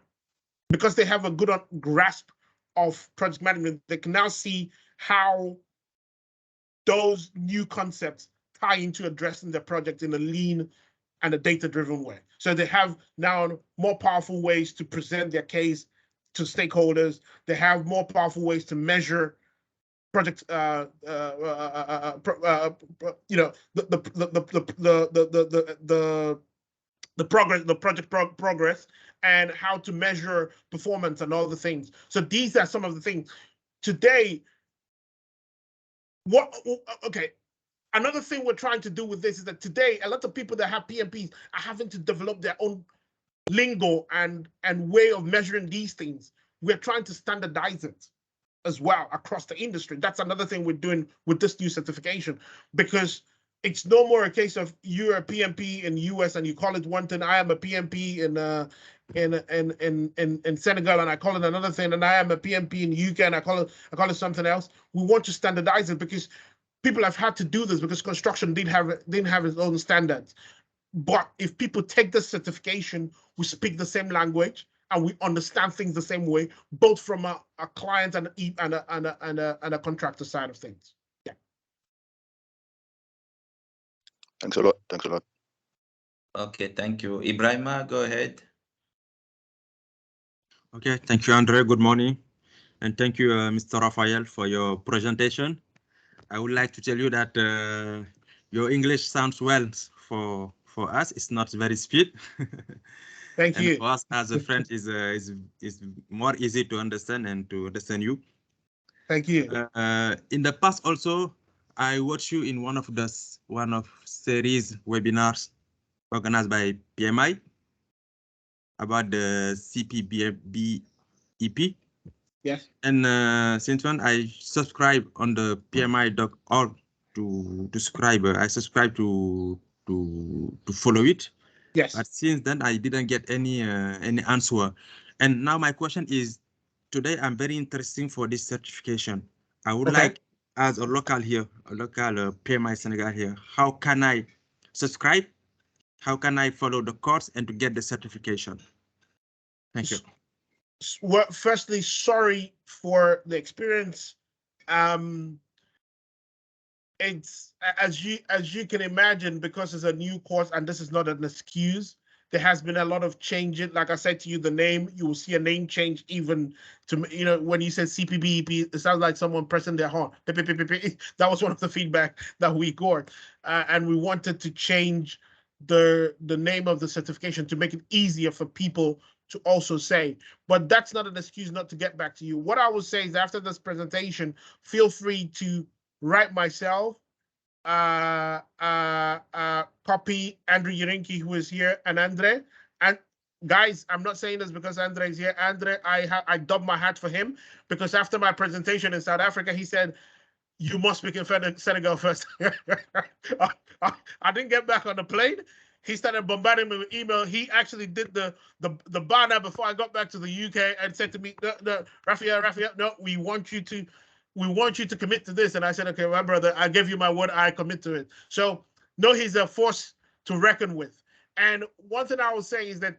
because they have a good grasp of project management, they can now see how those new concepts tie into addressing the project in a lean and a data-driven way. So they have now more powerful ways to present their case to stakeholders. They have more powerful ways to measure project, the the project progress, and how to measure performance and all the things. So these are some of the things. Today, okay, another thing we're trying to do with this is that today, a lot of people that have PMPs are having to develop their own lingo and way of measuring these things. We're trying to standardize it as well across the industry. That's another thing we're doing with this new certification, because it's no more a case of you're a PMP in US and you call it one thing. I am a PMP in Senegal and I call it another thing, and I am a PMP in UK and I call it something else. We want to standardize it because people have had to do this because construction didn't have its own standards. But if people take this certification, we speak the same language and we understand things the same way, both from a client and a contractor side of things. Yeah. Thanks a lot. Thanks a lot. Okay, thank you. Ibrahima, go ahead. Okay, thank you, Andre. Good morning. And thank you, Mr. Raphael, for your presentation. I would like to tell you that your English sounds well for us. It's not very speed. Thank and you. For us as a friend is more easy to understand and to understand you. Thank you. In the past also, I watched you in one of series webinars organized by PMI about the CPBEP. Yes. And since when I subscribe on the PMI.org to subscribe, I subscribe to follow it. Yes. But since then I didn't get any answer. And now my question is, today I'm very interested for this certification. I would like, as a local PMI Senegal here, how can I subscribe? How can I follow the course and to get the certification? Thank you. Well, firstly, sorry for the experience. It's as you can imagine, because it's a new course and this is not an excuse. There has been a lot of changes. Like I said to you, the name, you will see a name change even to, you know, when you said CPBEP, it sounds like someone pressing their horn. That was one of the feedback that we got. And we wanted to change the name of the certification to make it easier for people to also say. But that's not an excuse not to get back to you. What I will say is, after this presentation, feel free to write myself, copy Andrew Yerinki, who is here, and Andre. And guys, I'm not saying this because Andre is here. Andre, I dubbed my hat for him because after my presentation in South Africa, he said, "You must speak in Senegal first." I didn't get back on the plane. He started bombarding me with email. He actually did the banner before I got back to the UK and said to me, "No, Raphael, no, we want you to commit to this." And I said, "Okay, my brother, I give you my word, I commit to it." So no, he's a force to reckon with. And one thing I will say is that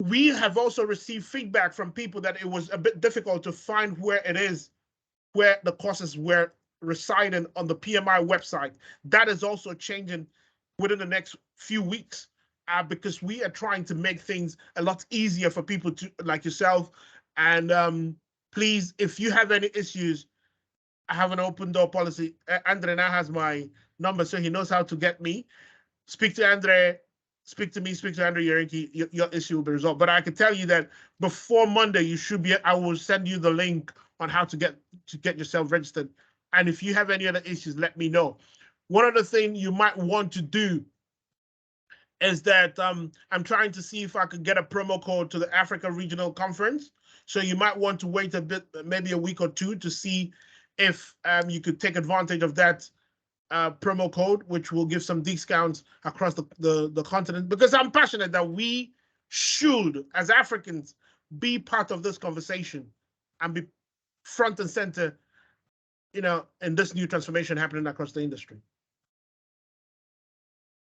we have also received feedback from people that it was a bit difficult to find where the courses were residing on the PMI website. That is also changing within the next few weeks, because we are trying to make things a lot easier for people to, like yourself. And please, if you have any issues, I have an open door policy. Andre now has my number, so he knows how to get me. Speak to Andre, speak to me, speak to Andre Yerinki, your issue will be resolved. But I can tell you that before Monday, you should be, I will send you the link on how to get yourself registered. And if you have any other issues, let me know. One other thing you might want to do is that I'm trying to see if I could get a promo code to the Africa Regional Conference. So you might want to wait a bit, maybe a week or two, to see if you could take advantage of that promo code, which will give some discounts across the continent, because I'm passionate that we should, as Africans, be part of this conversation and be front and center, you know, in this new transformation happening across the industry.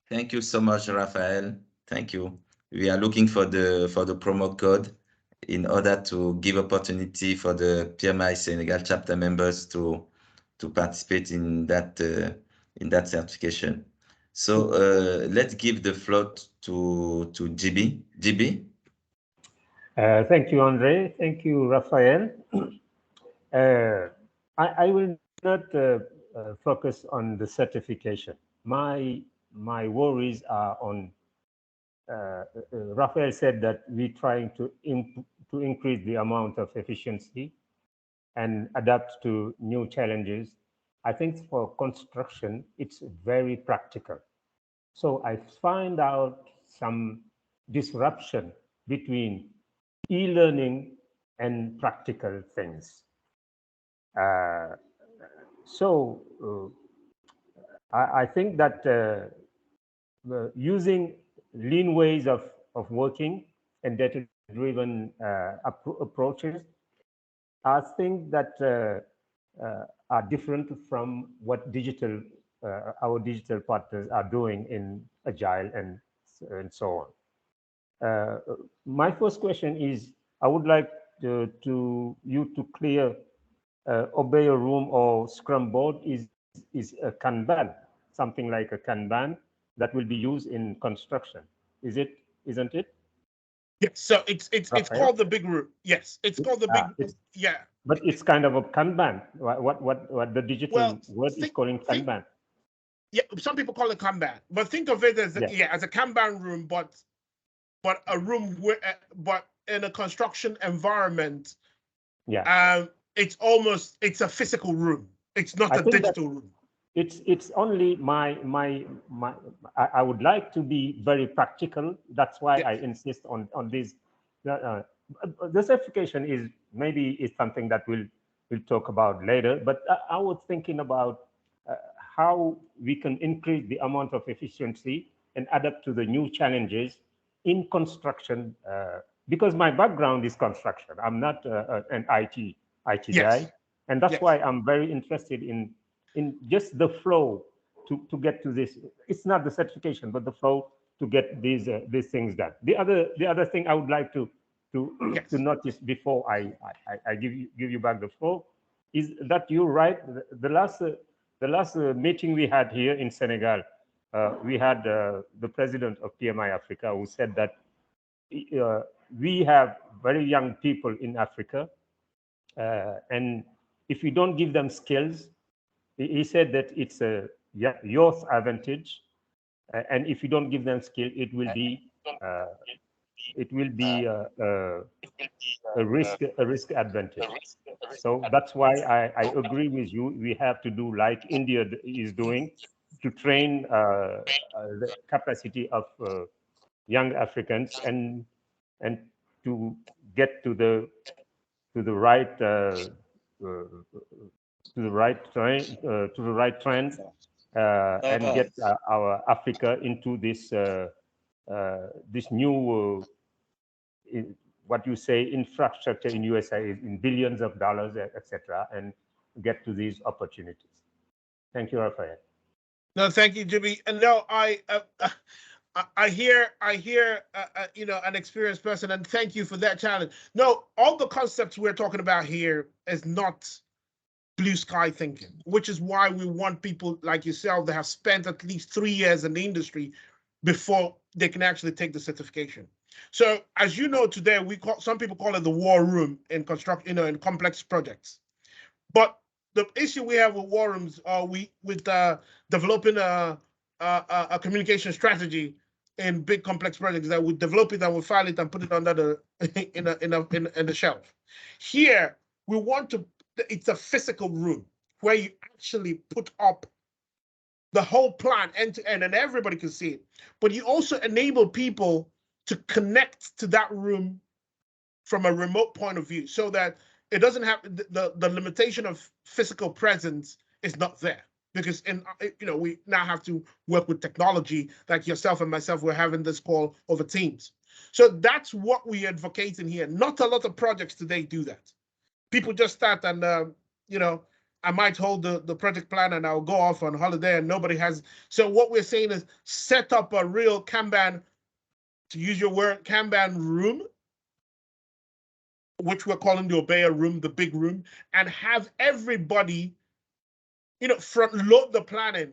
Thank you so much, Raphael. Thank you. We are looking for the promo code in order to give opportunity for the PMI Senegal chapter members to participate in that certification. So let's give the floor to GB. GB. Thank you, Andre. Thank you, Raphael. I will not focus on the certification. My worries are on Raphael said that we're trying to increase the amount of efficiency and adapt to new challenges. I think for construction, it's very practical. So I find out some disruption between e-learning and practical things. I think that using lean ways of working and data-driven approaches are things that are different from what our digital partners are doing in Agile and so on. My first question is, I would like you to clear Obey a Room or Scrum board is a Kanban, something like a Kanban that will be used in construction. Isn't it? Yes, so it's called the big room. Yes, it's called the big. Yeah. But it's kind of a Kanban. What the digital word is calling Kanban. Yeah, some people call it Kanban, but think of it as as a Kanban room, but a room where, but in a construction environment. Yeah. It's a physical room. It's not a digital room. It's only I would like to be very practical. That's why I insist on this. The certification is something that we'll talk about later. But I was thinking about how we can increase the amount of efficiency and adapt to the new challenges in construction. Because my background is construction. I'm not an IT guy, and that's why I'm very interested in just the flow to get to this. It's not the certification, but the flow to get these things done. The other thing I would like to notice before I give you back the floor is that you're right. The last meeting we had here in Senegal, we had the president of PMI Africa who said that we have very young people in Africa, and if you don't give them skills, he said that it's a youth advantage, and if you don't give them skill, it will be a risk advantage. So that's why I agree with you. We have to do like India is doing to train the capacity of young Africans and to get to the right trend and get our Africa into this this new what you say infrastructure in USA in billions of dollars, etc., and get to these opportunities. Thank you, Raphael. No, thank you, Jimmy. And no, I hear an experienced person, and thank you for that challenge. No, all the concepts we're talking about here is not blue sky thinking, which is why we want people like yourself that have spent at least 3 years in the industry before they can actually take the certification. So as you know, today some people call it the war room in construction, in complex projects. But the issue we have with war rooms are with developing a communication strategy in big complex projects that we develop it and we file it and put it under the in the shelf. Here we want to. It's a physical room where you actually put up the whole plan end to end, and everybody can see it. But you also enable people to connect to that room from a remote point of view, so that it doesn't have the limitation of physical presence is not there. Because we now have to work with technology, like yourself and myself. We're having this call over Teams, so that's what we advocate in here. Not a lot of projects today do that. People just start and I might hold the project plan and I'll go off on holiday and nobody has. So what we're saying is set up a real Kanban, to use your word, Kanban room, which we're calling the Obeya room, the big room, and have everybody, front load the planning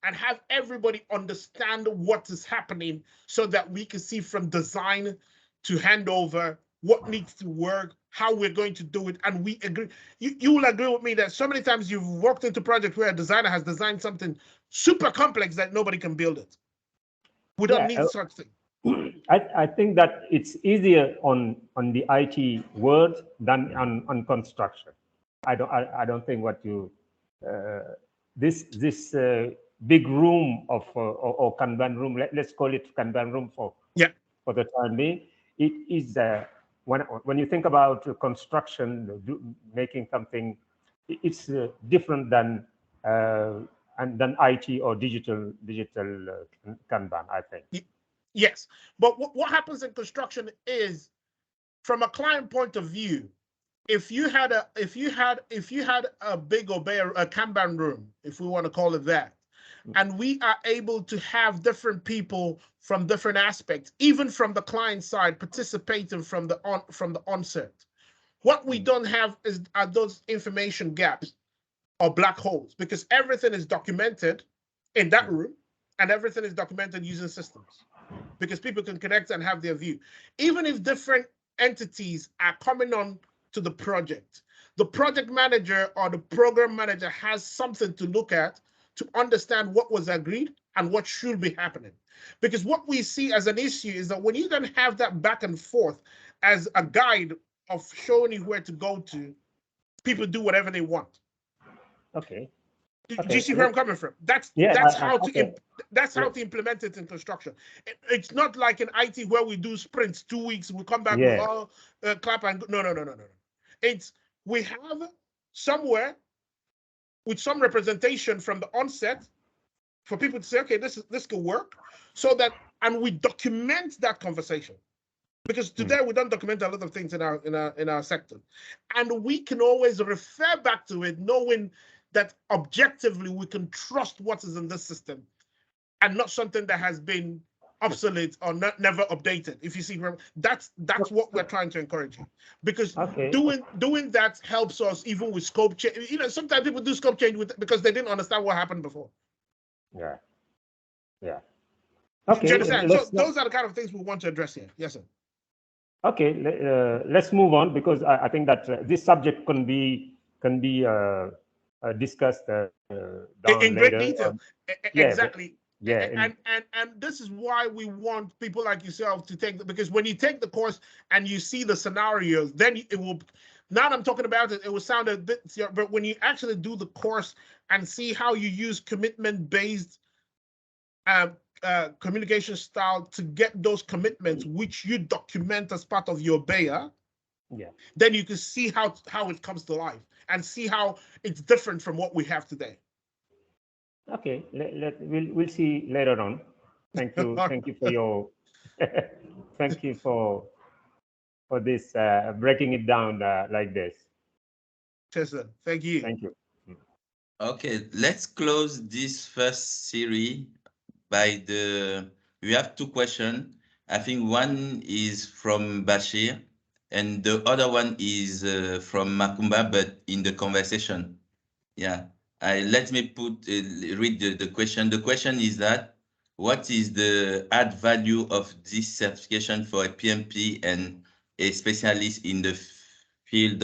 and have everybody understand what is happening so that we can see from design to handover what needs to work, how we're going to do it, and we agree. You will agree with me that so many times you've walked into projects where a designer has designed something super complex that nobody can build it. We don't need such thing. I think that it's easier on the IT world than on construction. I don't think what you this big room of or Kanban room, let's call it Kanban room for the time being. It is when you think about construction, making something, it's different than IT or digital Kanban, I think. Yes, but what happens in construction is, from a client point of view, if you had a big or a Kanban room, if we want to call it that, and we are able to have different people from different aspects, even from the client side, participating from the onset. What we don't have are those information gaps or black holes, because everything is documented in that room, and everything is documented using systems, because people can connect and have their view. Even if different entities are coming on to the project, the project manager or the program manager has something to look at to understand what was agreed and what should be happening. Because what we see as an issue is that when you don't have that back and forth as a guide of showing you where to go to, people do whatever they want. Okay. Do you see where I'm coming from? That's how to implement it in construction. It's not like in IT where we do sprints, 2 weeks, we come back, we all clap and go. No. It's we have somewhere with some representation from the onset for people to say, okay, this could work, so that, and we document that conversation. Because today we don't document a lot of things in our sector, and we can always refer back to it, knowing that objectively we can trust what is in this system, and not something that has been obsolete or never updated. If you see, that's what we're trying to encourage you, because doing that helps us even with scope change. You know, sometimes people do scope change because they didn't understand what happened before. Yeah. Okay. Do you understand? So those are the kind of things we want to address here. Yes, sir. Okay, let's move on, because I think that this subject can be discussed in great detail. Exactly. And this is why we want people like yourself to take, because when you take the course and you see the scenarios, then it will. Now I'm talking about it, it will sound a bit, but when you actually do the course and see how you use commitment-based communication style to get those commitments, which you document as part of your BEA, then you can see how it comes to life and see how it's different from what we have today. Okay, we'll see later on. Thank you for your thank you for this breaking it down like this. Yes, sir. Thank you. Thank you. Okay, let's close this first series by we have 2 questions. I think one is from Bashir and the other one is from Makumba, but in the conversation. Yeah, let me read the question. The question is that, what is the add value of this certification for a PMP and a specialist in the field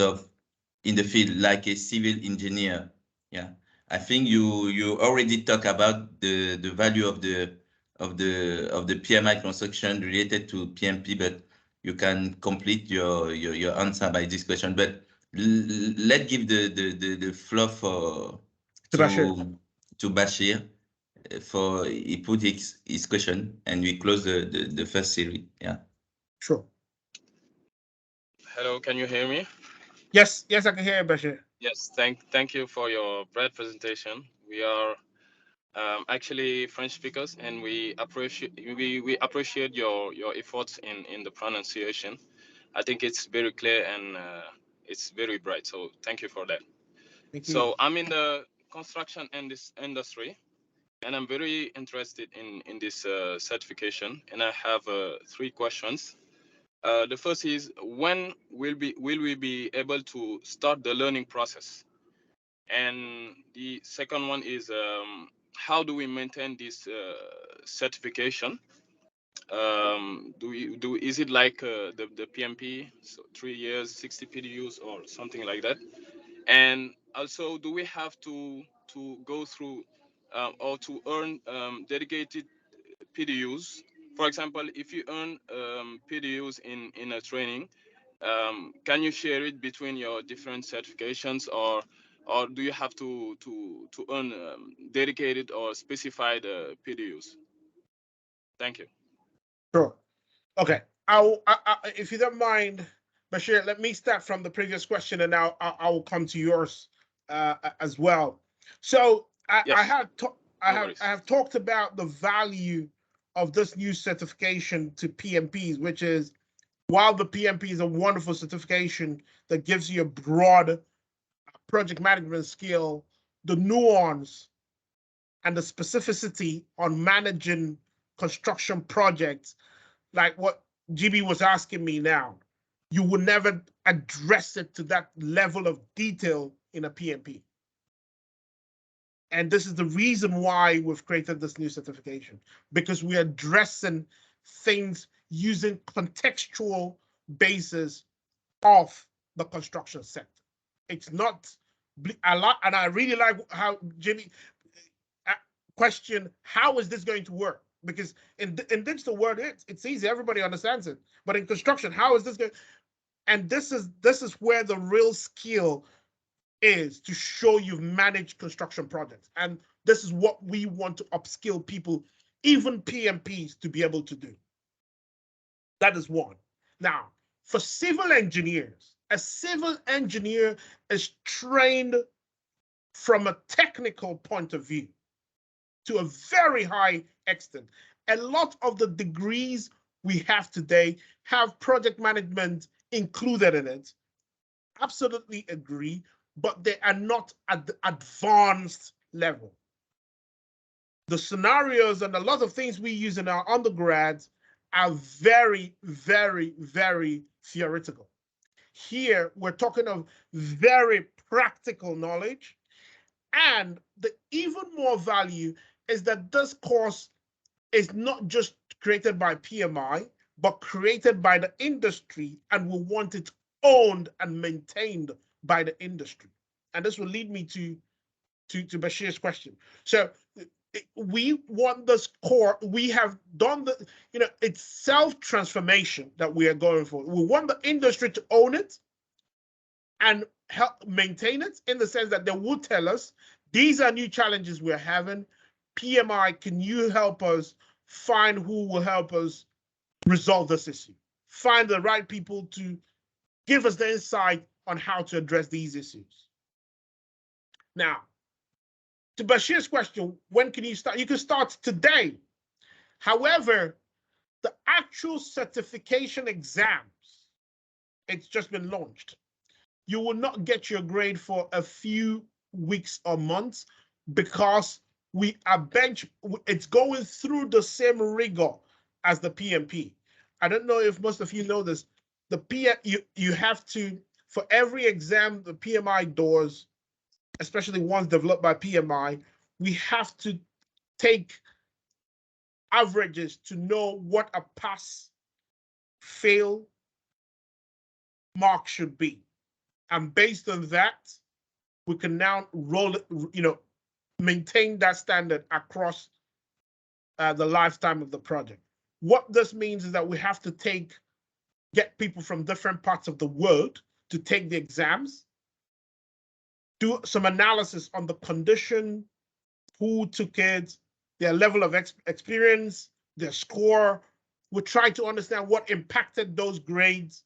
like a civil engineer? Yeah, I think you already talked about the value of the PMI construction related to PMP, but you can complete your answer by this question. But let's give the floor to Bashir for he put his question, and we close the first series. Yeah. Sure. Hello, can you hear me? Yes, I can hear you, Bashir. Yes, thank you for your bright presentation. We are actually French speakers, and we appreciate your efforts in the pronunciation. I think it's very clear and it's very bright. So thank you for that. Thank you. So I'm in the construction industry, and I'm very interested in this certification. And I have 3 questions. The first is, when will we be able to start the learning process? And the second one is, how do we maintain this certification? Is it like the PMP, so 3 years, 60 PDUs or something like that? And also, do we have to go through or to earn dedicated PDUs For example, if you earn PDUs in a training, can you share it between your different certifications, or do you have to earn dedicated or specified PDUs? Thank you. Sure. Okay. If you don't mind, Bashir, let me start from the previous question, and now I will come to yours as well. So Yes. I have talked about the value of this new certification to PMPs, which is, while the PMP is a wonderful certification that gives you a broad project management skill, the nuance and the specificity on managing construction projects, like what GB was asking me now, you would never address it to that level of detail in a PMP. And this is the reason why we've created this new certification, because we're addressing things using contextual basis of the construction sector. It's not a lot, and I really like how Jimmy questioned, how is this going to work? Because in digital world, it's easy, everybody understands it. But in construction, how is this going? And this is where the real skill is, to show you've managed construction projects. And this is what we want to upskill people, even PMPs, to be able to do. That is one. Now, for civil engineers, a civil engineer is trained from a technical point of view to a very high extent. A lot of the degrees we have today have project management included in it. Absolutely agree, but they are not at the advanced level. The scenarios and a lot of things we use in our undergrads are very, very, very theoretical. Here, we're talking of very practical knowledge. And the even more value is that this course is not just created by PMI, but created by the industry, and we want it owned and maintained by the industry. And this will lead me to Bashir's question. So we want this core, we have done the, it's self-transformation that we are going for. We want the industry to own it and help maintain it, in the sense that they will tell us, these are new challenges we're having. PMI, can you help us find who will help us resolve this issue? Find the right people to give us the insight on how to address these issues. Now, to Bashir's question, when can you start? You can start today. However, the actual certification exams, it's just been launched. You will not get your grade for a few weeks or months, because it's going through the same rigor as the PMP. I don't know if most of you know this. You have to, for every exam the PMI doors, especially ones developed by PMI, we have to take averages to know what a pass-fail mark should be. And based on that, we can now maintain that standard across the lifetime of the project. What this means is that we have to get people from different parts of the world to take the exams, do some analysis on the condition, who took it, their level of experience, their score. We try to understand what impacted those grades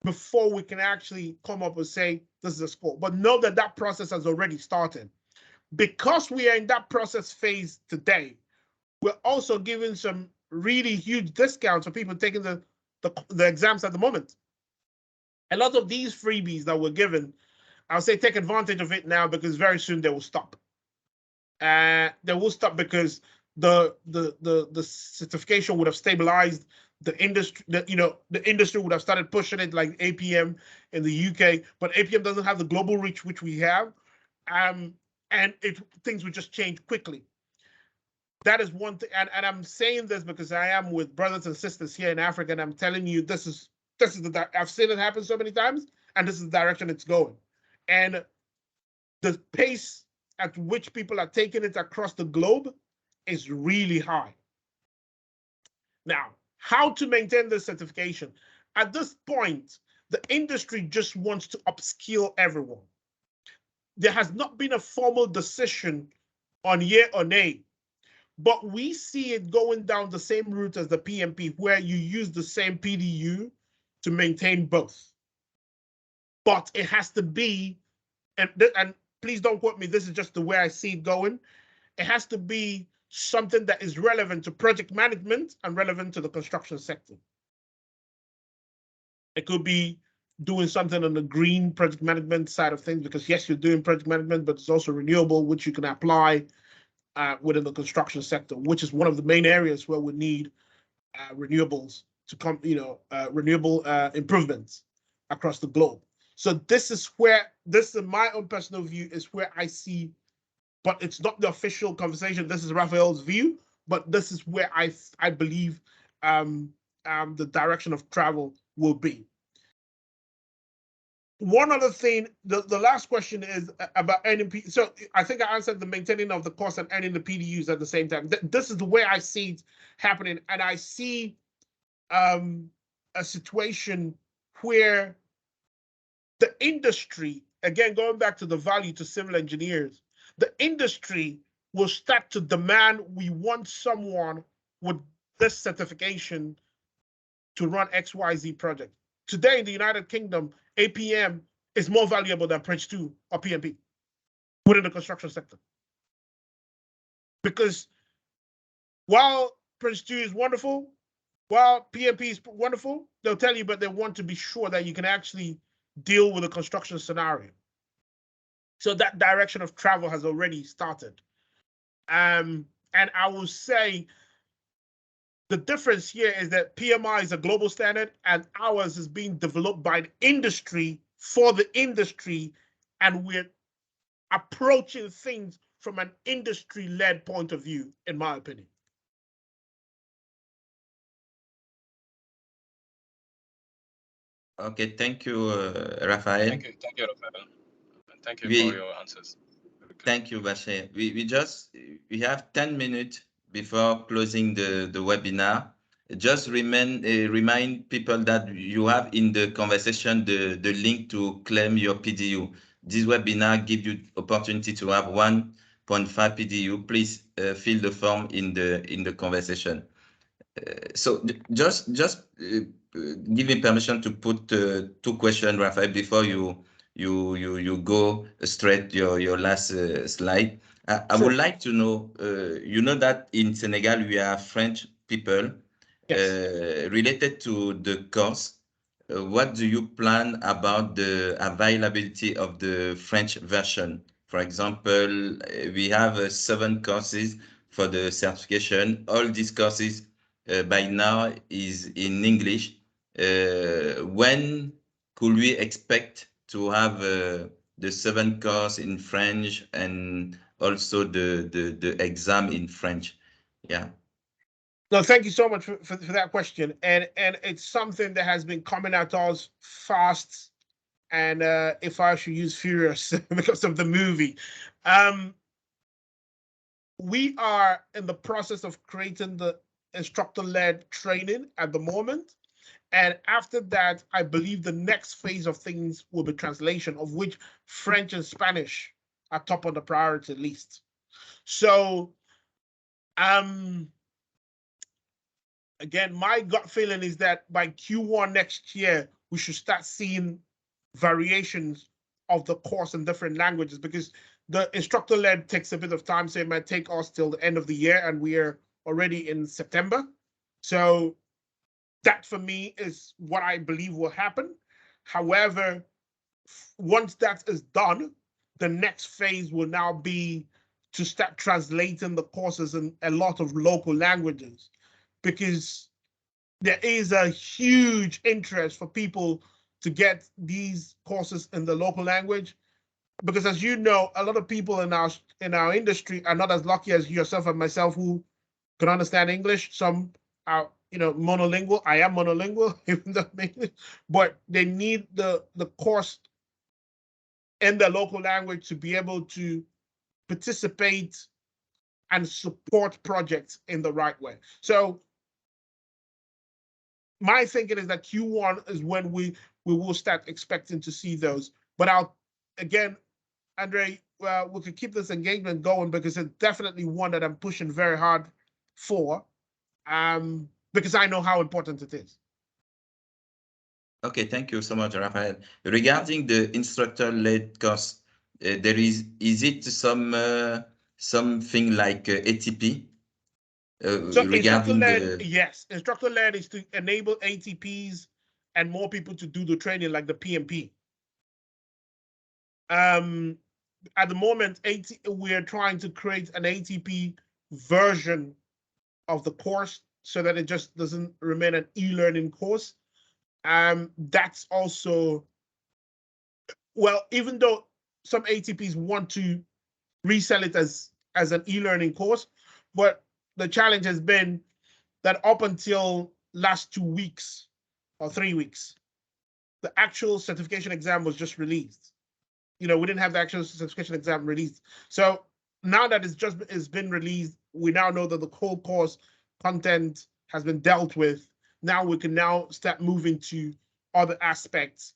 before we can actually come up and say, this is a score. But know that that process has already started. Because we are in that process phase today, we're also giving some really huge discounts for people taking the exams at the moment. A lot of these freebies that we're given, I'll say take advantage of it now, because very soon they will stop. They will stop because the certification would have stabilized. The industry, the industry would have started pushing it, like APM in the UK, but APM doesn't have the global reach which we have, and things would just change quickly. That is one thing, and I'm saying this because I am with brothers and sisters here in Africa, and I'm telling you, this is I've seen it happen so many times, and this is the direction it's going, and the pace at which people are taking it across the globe is really high. Now, how to maintain this certification? At this point, the industry just wants to upskill everyone. There has not been a formal decision on yea or nay, but we see it going down the same route as the PMP, where you use the same PDU to maintain both. But it has to be, and please don't quote me, this is just the way I see it going. It has to be something that is relevant to project management and relevant to the construction sector. It could be doing something on the green project management side of things, because yes, you're doing project management, but it's also renewable, which you can apply within the construction sector, which is one of the main areas where we need renewables to come, renewable improvements across the globe. So this is my own personal view, is where I see, but it's not the official conversation. This is Raphael's view, but this is where I believe the direction of travel will be. One other thing, the last question is about earning. So I think I answered the maintaining of the cost and earning the PDUs at the same time. This is the way I see it happening, and I see a situation where the industry, again, going back to the value to civil engineers, the industry will start to demand, we want someone with this certification to run XYZ project. Today in the United Kingdom, APM is more valuable than Prince 2 or PMP within the construction sector. Because while Prince 2 is wonderful, while PMP is wonderful, they'll tell you, but they want to be sure that you can actually deal with a construction scenario. So that direction of travel has already started. And I will say the difference here is that PMI is a global standard and ours is being developed by the industry for the industry, and we're approaching things from an industry-led point of view, in my opinion. Okay, thank you, Raphael. Thank you, Raphael. And thank you for your answers. Thank you, Bashir. We have 10 minutes before closing the webinar. Just remind people that you have in the conversation the link to claim your PDU. This webinar gives you opportunity to have 1.5 PDU. Please fill the form in the conversation. So just give me permission to put 2 questions, Raphael, before you go straight your last slide. I would like to know, you know that in Senegal we are French people. Yes. Related to the course, what do you plan about the availability of the French version? For example, we have 7 courses for the certification. All these courses by now is in English. When could we expect to have the 7 course in French and also the exam in French? Yeah. No, thank you so much for that question. And it's something that has been coming at us fast. And if I should use furious because of the movie. We are in the process of creating the instructor-led training at the moment. And after that, I believe the next phase of things will be translation, of which French and Spanish are top on the priority list. So, again, my gut feeling is that by Q1 next year, we should start seeing variations of the course in different languages, because the instructor-led takes a bit of time, so it might take us till the end of the year, and we are already in September. So that for me is what I believe will happen. However, once that is done, the next phase will now be to start translating the courses in a lot of local languages, because there is a huge interest for people to get these courses in the local language. Because as you know, a lot of people in our industry are not as lucky as yourself and myself who can understand English. Some are, monolingual. I am monolingual, even though I'm English, but they need the course in the local language to be able to participate and support projects in the right way. So my thinking is that Q1 is when we will start expecting to see those. But again, Andre, we could keep this engagement going because it's definitely one that I'm pushing very hard for, because I know how important it is. Okay, thank you so much, Raphael. Regarding the instructor-led course, is it something like ATP? So Regarding instructor-led, yes, instructor-led is to enable ATPs and more people to do the training like the PMP. At the moment, we're trying to create an ATP version of the course so that it just doesn't remain an e-learning course. That's also, well, even though some ATPs want to resell it as an e-learning course, but the challenge has been that up until last 2 weeks or 3 weeks, the actual certification exam was just released. We didn't have the actual certification exam released. So now that it's been released, we now know that the whole course content has been dealt with. Now we can start moving to other aspects,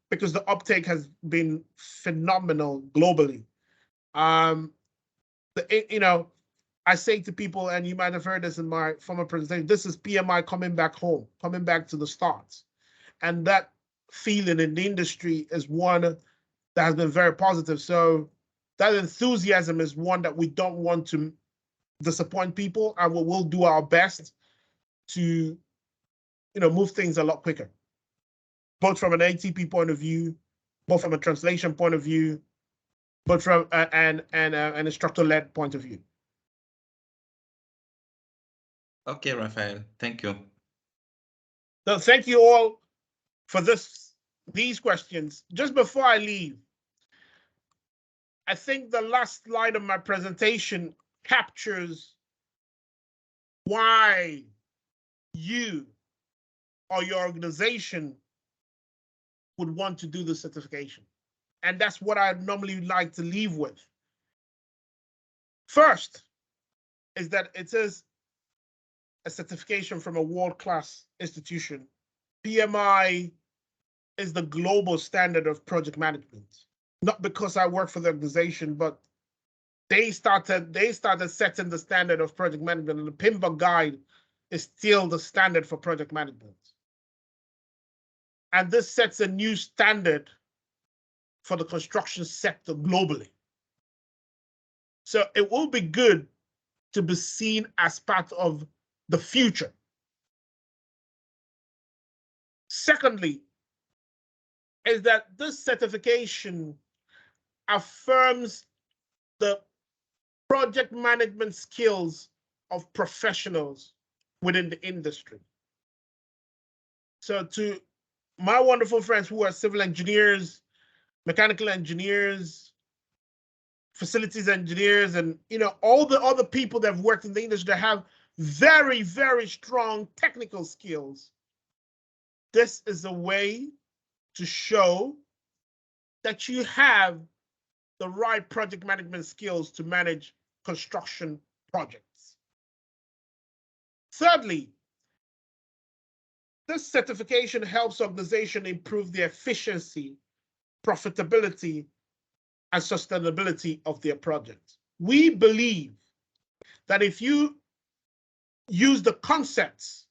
because the uptake has been phenomenal globally. I say to people, and you might have heard this in my former presentation, this is PMI coming back home, coming back to the start. And that feeling in the industry is one that has been very positive. So that enthusiasm is one that we don't want to disappoint people, and we will do our best to move things a lot quicker, both from an ATP point of view, both from a translation point of view, but from an instructor-led point of view. Okay, Raphael, thank you. So thank you all for these questions. Just before I leave, I think the last slide of my presentation captures why you or your organization would want to do the certification. And that's what I normally like to leave with. First is that it is a certification from a world-class institution. PMI is the global standard of project management. Not because I work for the organization, but they started setting the standard of project management, and the PMBOK guide is still the standard for project management. And this sets a new standard for the construction sector globally. So it will be good to be seen as part of the future. Secondly, is that this certification affirms the project management skills of professionals within the industry. So to my wonderful friends who are civil engineers, mechanical engineers, facilities engineers, and all the other people that have worked in the industry that have very, very strong technical skills, this is a way to show that you have the right project management skills to manage construction projects. Thirdly, this certification helps organizations improve their efficiency, profitability, and sustainability of their projects. We believe that if you use the concepts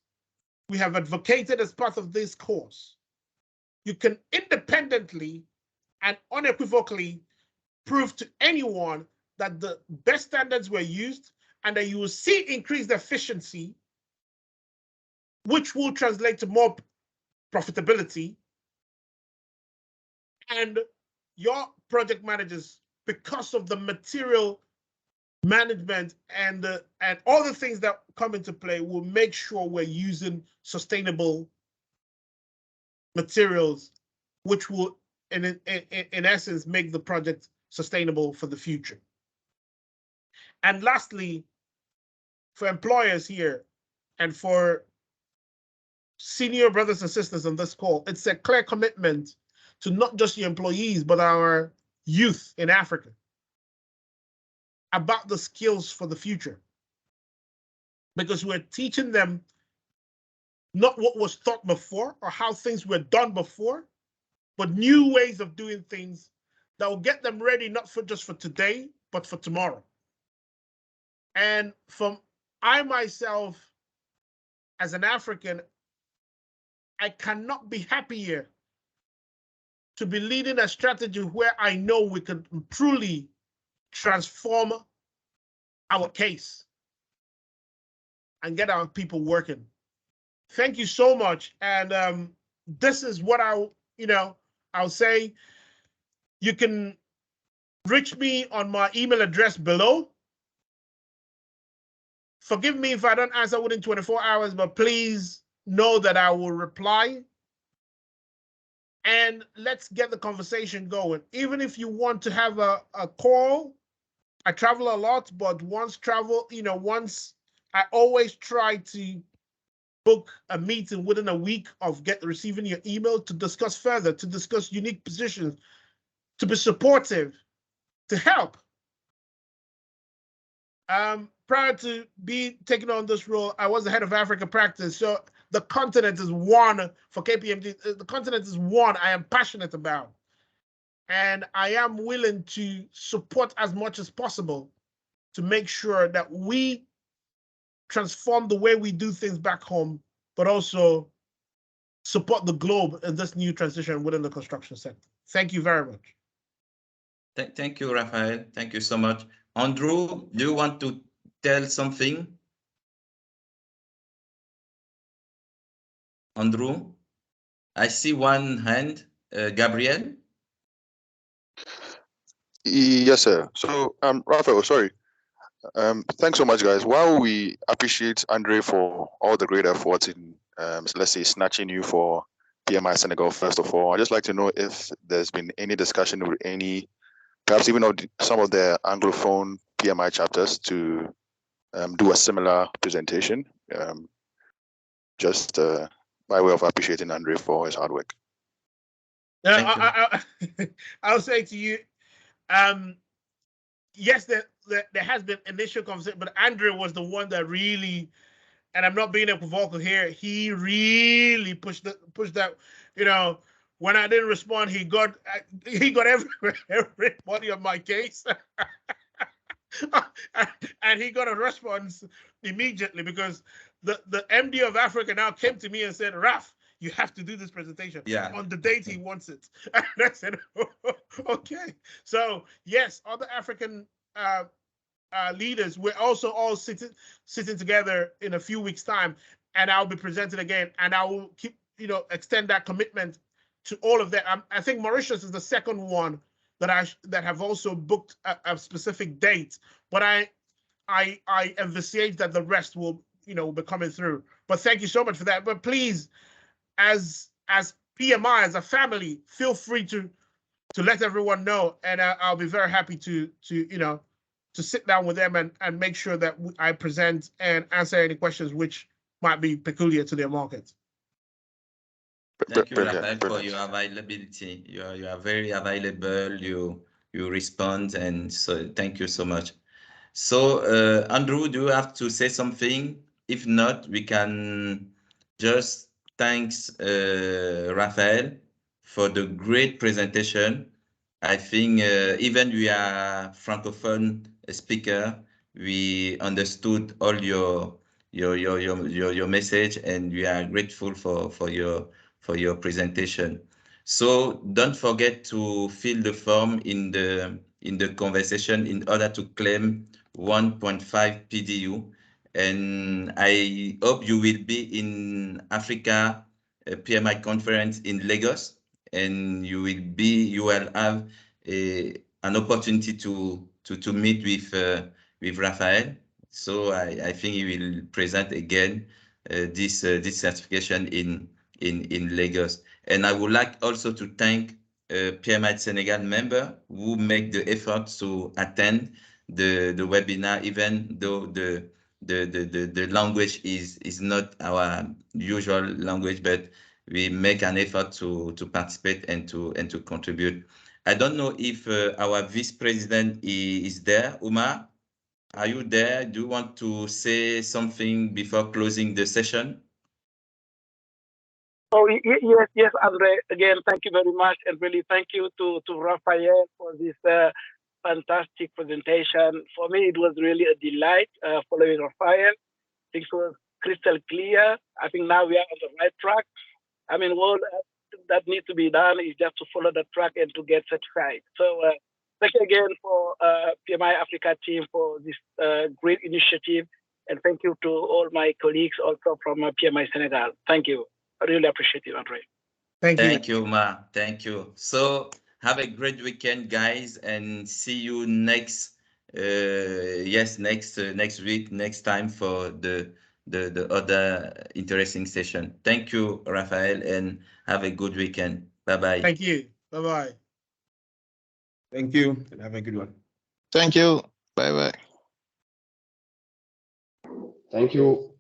we have advocated as part of this course, you can independently and unequivocally prove to anyone that the best standards were used and that you will see increased efficiency, which will translate to more profitability. And your project managers, because of the material management and all the things that come into play, will make sure we're using sustainable materials, which will, in essence, make the project sustainable for the future. And lastly, for employers here and for senior brothers and sisters on this call, it's a clear commitment to not just your employees, but our youth in Africa about the skills for the future. Because we're teaching them not what was thought before or how things were done before, but new ways of doing things that will get them ready, not for just for today, but for tomorrow. And I myself, as an African, I cannot be happier to be leading a strategy where I know we can truly transform our case and get our people working. Thank you so much. And this is what I'll say. You can reach me on my email address below. Forgive me if I don't answer within 24 hours, but please know that I will reply. And let's get the conversation going. Even if you want to have a call, I travel a lot, but once I always try to book a meeting within a week of receiving your email to discuss further, to discuss unique positions, to be supportive, to help. Prior to taking on this role, I was the head of Africa practice. So the continent is one for KPMG. The continent is one I am passionate about. And I am willing to support as much as possible to make sure that we transform the way we do things back home, but also support the globe in this new transition within the construction sector. Thank you very much. Thank you, Raphael. Thank you so much. Andrew, do you want to tell something? Andrew, I see one hand. Gabriel? Yes, sir. So, Raphael, sorry. Thanks so much, guys. While we appreciate Andre for all the great efforts in, let's say, snatching you for PMI Senegal, first of all, I'd just like to know if there's been any discussion with perhaps even some of the Anglophone PMI chapters to do a similar presentation, just by way of appreciating Andre for his hard work. I'll say to you, yes, there has been initial conversation, but Andre was the one that really, and I'm not being equivocal here, he really pushed that, when I didn't respond, he got everybody on my case. And he got a response immediately because the MD of Africa now came to me and said, Raf, you have to do this presentation on the date he wants it. And I said, okay. So yes, other African leaders, we're also all sitting together in a few weeks' time, and I'll be presenting again, and I will keep, extend that commitment to all of that. I think Mauritius is the second one that have also booked a specific date, but I envisage that the rest will be coming through. But thank you so much for that. But please, as PMI, as a family, feel free to let everyone know, and I'll be very happy to sit down with them and make sure that I present and answer any questions which might be peculiar to their market. Thank you, Raphael, for your availability. You are very available. You respond, and so thank you so much. So, Andrew, do you have to say something? If not, we can just thanks Raphael for the great presentation. I think even we are Francophone speaker, we understood all your message, and we are grateful for your presentation. So don't forget to fill the form in the conversation in order to claim 1.5 PDU. And I hope you will be in Africa PMI conference in Lagos, and you will have an opportunity to meet with Raphael. So I think he will present again this certification in Lagos. And I would like also to thank PMI Senegal member who make the effort to attend the webinar, even though the language is not our usual language, but we make an effort to participate and to contribute. I don't know if our vice president is there. Umar, are you there? Do you want to say something before closing the session? Oh, yes, Andre. Again, thank you very much, and really thank you to Raphael for this fantastic presentation. For me, it was really a delight following Raphael. Things were crystal clear. I think now we are on the right track. I mean, all that needs to be done is just to follow the track and to get certified. So thank you again for PMI Africa team for this great initiative. And thank you to all my colleagues also from PMI Senegal. Thank you. I really appreciate it, Andre. Thank you, Ma. Thank you. So have a great weekend, guys, and see you next next week, next time for the other interesting session. Thank you, Raphael, and have a good weekend. Bye-bye. Thank you. Bye-bye. Thank you, and have a good one. Thank you. Bye-bye. Thank you.